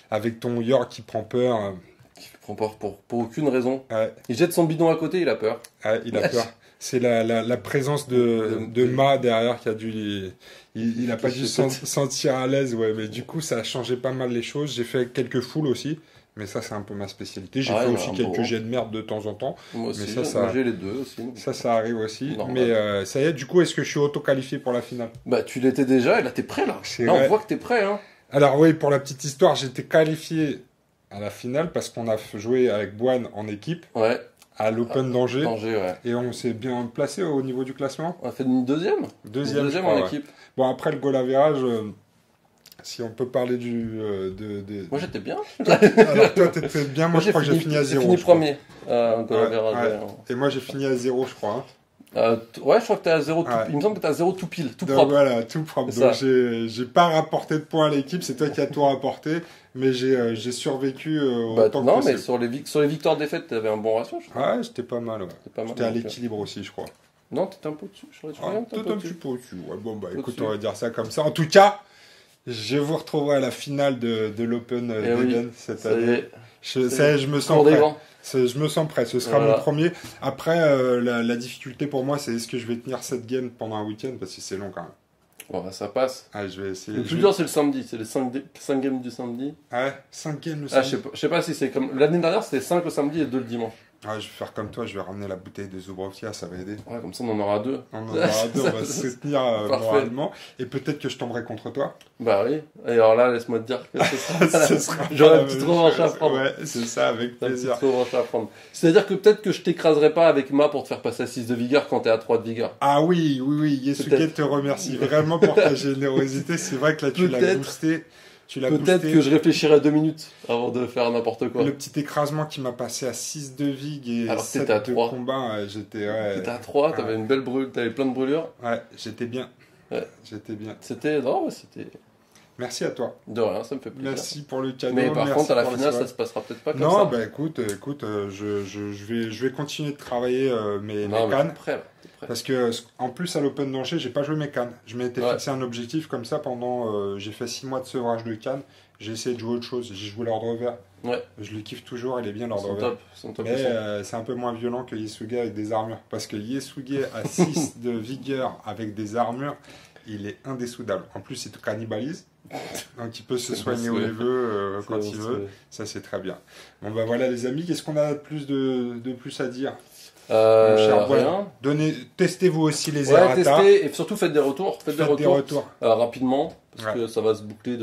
Avec ton York qui prend peur. Qui prend peur pour aucune raison. Ouais. Il jette son bidon à côté, il a peur. Ouais, il a peur. C'est la présence de Ma derrière qui a dû... Il a pas dû se sentir à l'aise, ouais. Mais du coup, ça a changé pas mal les choses. J'ai fait quelques foules aussi. Mais ça, c'est un peu ma spécialité. J'ai fait aussi quelques jets de merde de temps en temps. Moi aussi, mais ça j'ai les deux aussi. Ça arrive aussi. Mais ça y est, du coup, est-ce que je suis auto-qualifié pour la finale? Bah, tu l'étais déjà et là, t'es prêt, là. Là, on voit que t'es prêt, hein. Alors oui, pour la petite histoire, j'étais qualifié à la finale parce qu'on a joué avec Boine en équipe. Ouais. À l'Open d'Angers. Ouais. Et on s'est bien placé au niveau du classement. On a fait une deuxième en équipe. Bon, après le goal average... Si on peut parler Moi j'étais bien. Alors toi t'étais bien, moi je crois que j'ai fini à 0. J'ai fini premier. Et moi j'ai fini à 0 je crois. Ouais, je crois que t'es à 0 tout... Il me semble que t'es à 0 tout pile, tout propre. Voilà, tout propre. Donc j'ai pas rapporté de points à l'équipe, c'est toi qui as tout rapporté, mais j'ai survécu autant que possible. Mais sur les victoires-défaites, t'avais un bon ratio, je crois. Ouais, j'étais pas mal, ouais. J'étais à l'équilibre aussi, je crois. Non, t'étais un peu au-dessus. Peut-être un petit peu au-dessus. Ouais, bon, bah écoute, on va dire ça comme ça. En tout cas... Je vous retrouverai à la finale de l'Open d'Eden cette année. Je me sens prêt. Je me sens prêt. Ce sera mon premier. Après, la difficulté pour moi, c'est est-ce que je vais tenir cette game pendant un week-end parce que c'est long quand même. Bon, bah, ça passe. Ah, je vais essayer. Le plus dur, c'est le samedi. C'est les 5 games du samedi. Ah ouais, 5 games le samedi. Je sais pas si c'est comme. L'année dernière, c'était 5 le samedi et 2 le dimanche. Ouais, je vais faire comme toi, je vais ramener la bouteille de Zubrovka, ça va aider. Ouais, comme ça on en aura 2. On en aura 2, on va se soutenir moralement. Et peut-être que je tomberai contre toi. Bah oui, et alors là, laisse-moi te dire que ce sera j'aurai une petite revanche à prendre. Ouais, c'est ça, avec plaisir. Une petite revanche à prendre. C'est-à-dire que peut-être que je t'écraserai pas avec Ma pour te faire passer à 6 de vigueur quand t'es à 3 de vigueur. Ah oui, Yesuke te remercie vraiment pour ta générosité. C'est vrai que là, tu l'as boosté. Peut-être que je réfléchirai 2 minutes avant de faire n'importe quoi. Le petit écrasement qui m'a passé à 6 de vig et alors 7 de combat, j'étais... Ouais, t'étais à 3, t'avais une belle brûle, t'avais plein de brûlures. Ouais, j'étais bien. Ouais. J'étais bien. C'était... Non, c'était... Merci à toi. De rien, ça me fait plaisir. Merci pour le cadeau. Mais par contre, à la finale, ça se passera peut-être pas comme ça. Non, bah écoute, je vais continuer de travailler mes cannes. Prêt. Parce que, en plus, à l'Open d'Angers, j'ai pas joué mes cannes. Je m'étais fixé un objectif comme ça pendant... j'ai fait 6 mois de sevrage de cannes. J'ai essayé de jouer autre chose. J'ai joué l'ordre vert. Ouais. Je le kiffe toujours, il est bien l'ordre vert. Top. Mais c'est un peu moins violent que Yesuge avec des armures. Parce que Yesuge à 6 de vigueur avec des armures, il est indessoudable. En plus, il te cannibalise. Donc il peut se soigner où il veut, quand il veut. Ça, c'est très bien. Bon, bah voilà, les amis, qu'est-ce qu'on a de plus à dire? Rien. Testez-vous aussi les errata. Testez et surtout faites des retours. Faites des retours. Rapidement, parce que ça va se boucler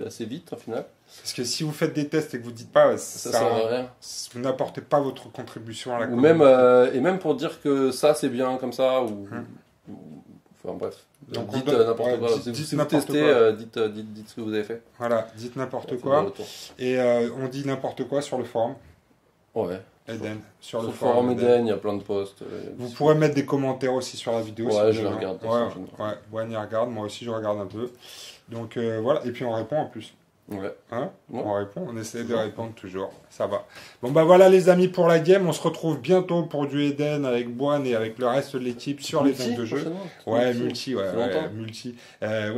assez vite au final. Parce que si vous faites des tests et que vous dites pas, ça sert à rien. Vous n'apportez pas votre contribution à la communauté. Et même pour dire que ça c'est bien comme ça enfin bref. Donc dites n'importe quoi. Si vous testez, dites ce que vous avez fait. Voilà, dites n'importe quoi. Et on dit n'importe quoi sur le forum. Ouais. Eden, sur le forum Eden, il y a plein de posts. Vous pourrez mettre des commentaires aussi sur la vidéo. Ouais, je les regarde. Ouais, y regarde, moi aussi je regarde un peu. Donc voilà, et puis on répond en plus. Ouais. On répond, on essaie de répondre toujours, ça va. Bon bah voilà les amis pour la game, on se retrouve bientôt pour du Eden avec Boine et avec le reste de l'équipe sur les dingues de jeu. Ouais, multi. Ouais,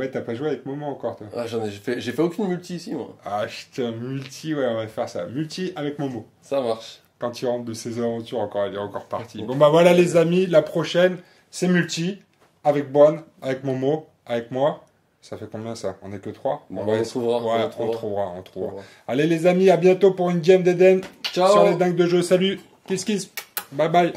t'as pas joué avec Momo encore toi? Ah, j'ai fait aucune multi ici moi. Ah putain, multi, ouais, on va faire ça. Multi avec Momo. Ça marche. Quand il rentre de ses aventures encore, il est encore parti. Bon bah voilà les amis, la prochaine, c'est multi, avec Boine, avec Momo, avec moi. Ça fait combien ça? On est que 3? Bon, on trouvera. On trouvera. Allez les amis, à bientôt pour une game d'Eden. Ciao. Sur les dingues de jeu. Salut. Kiss. Bye bye.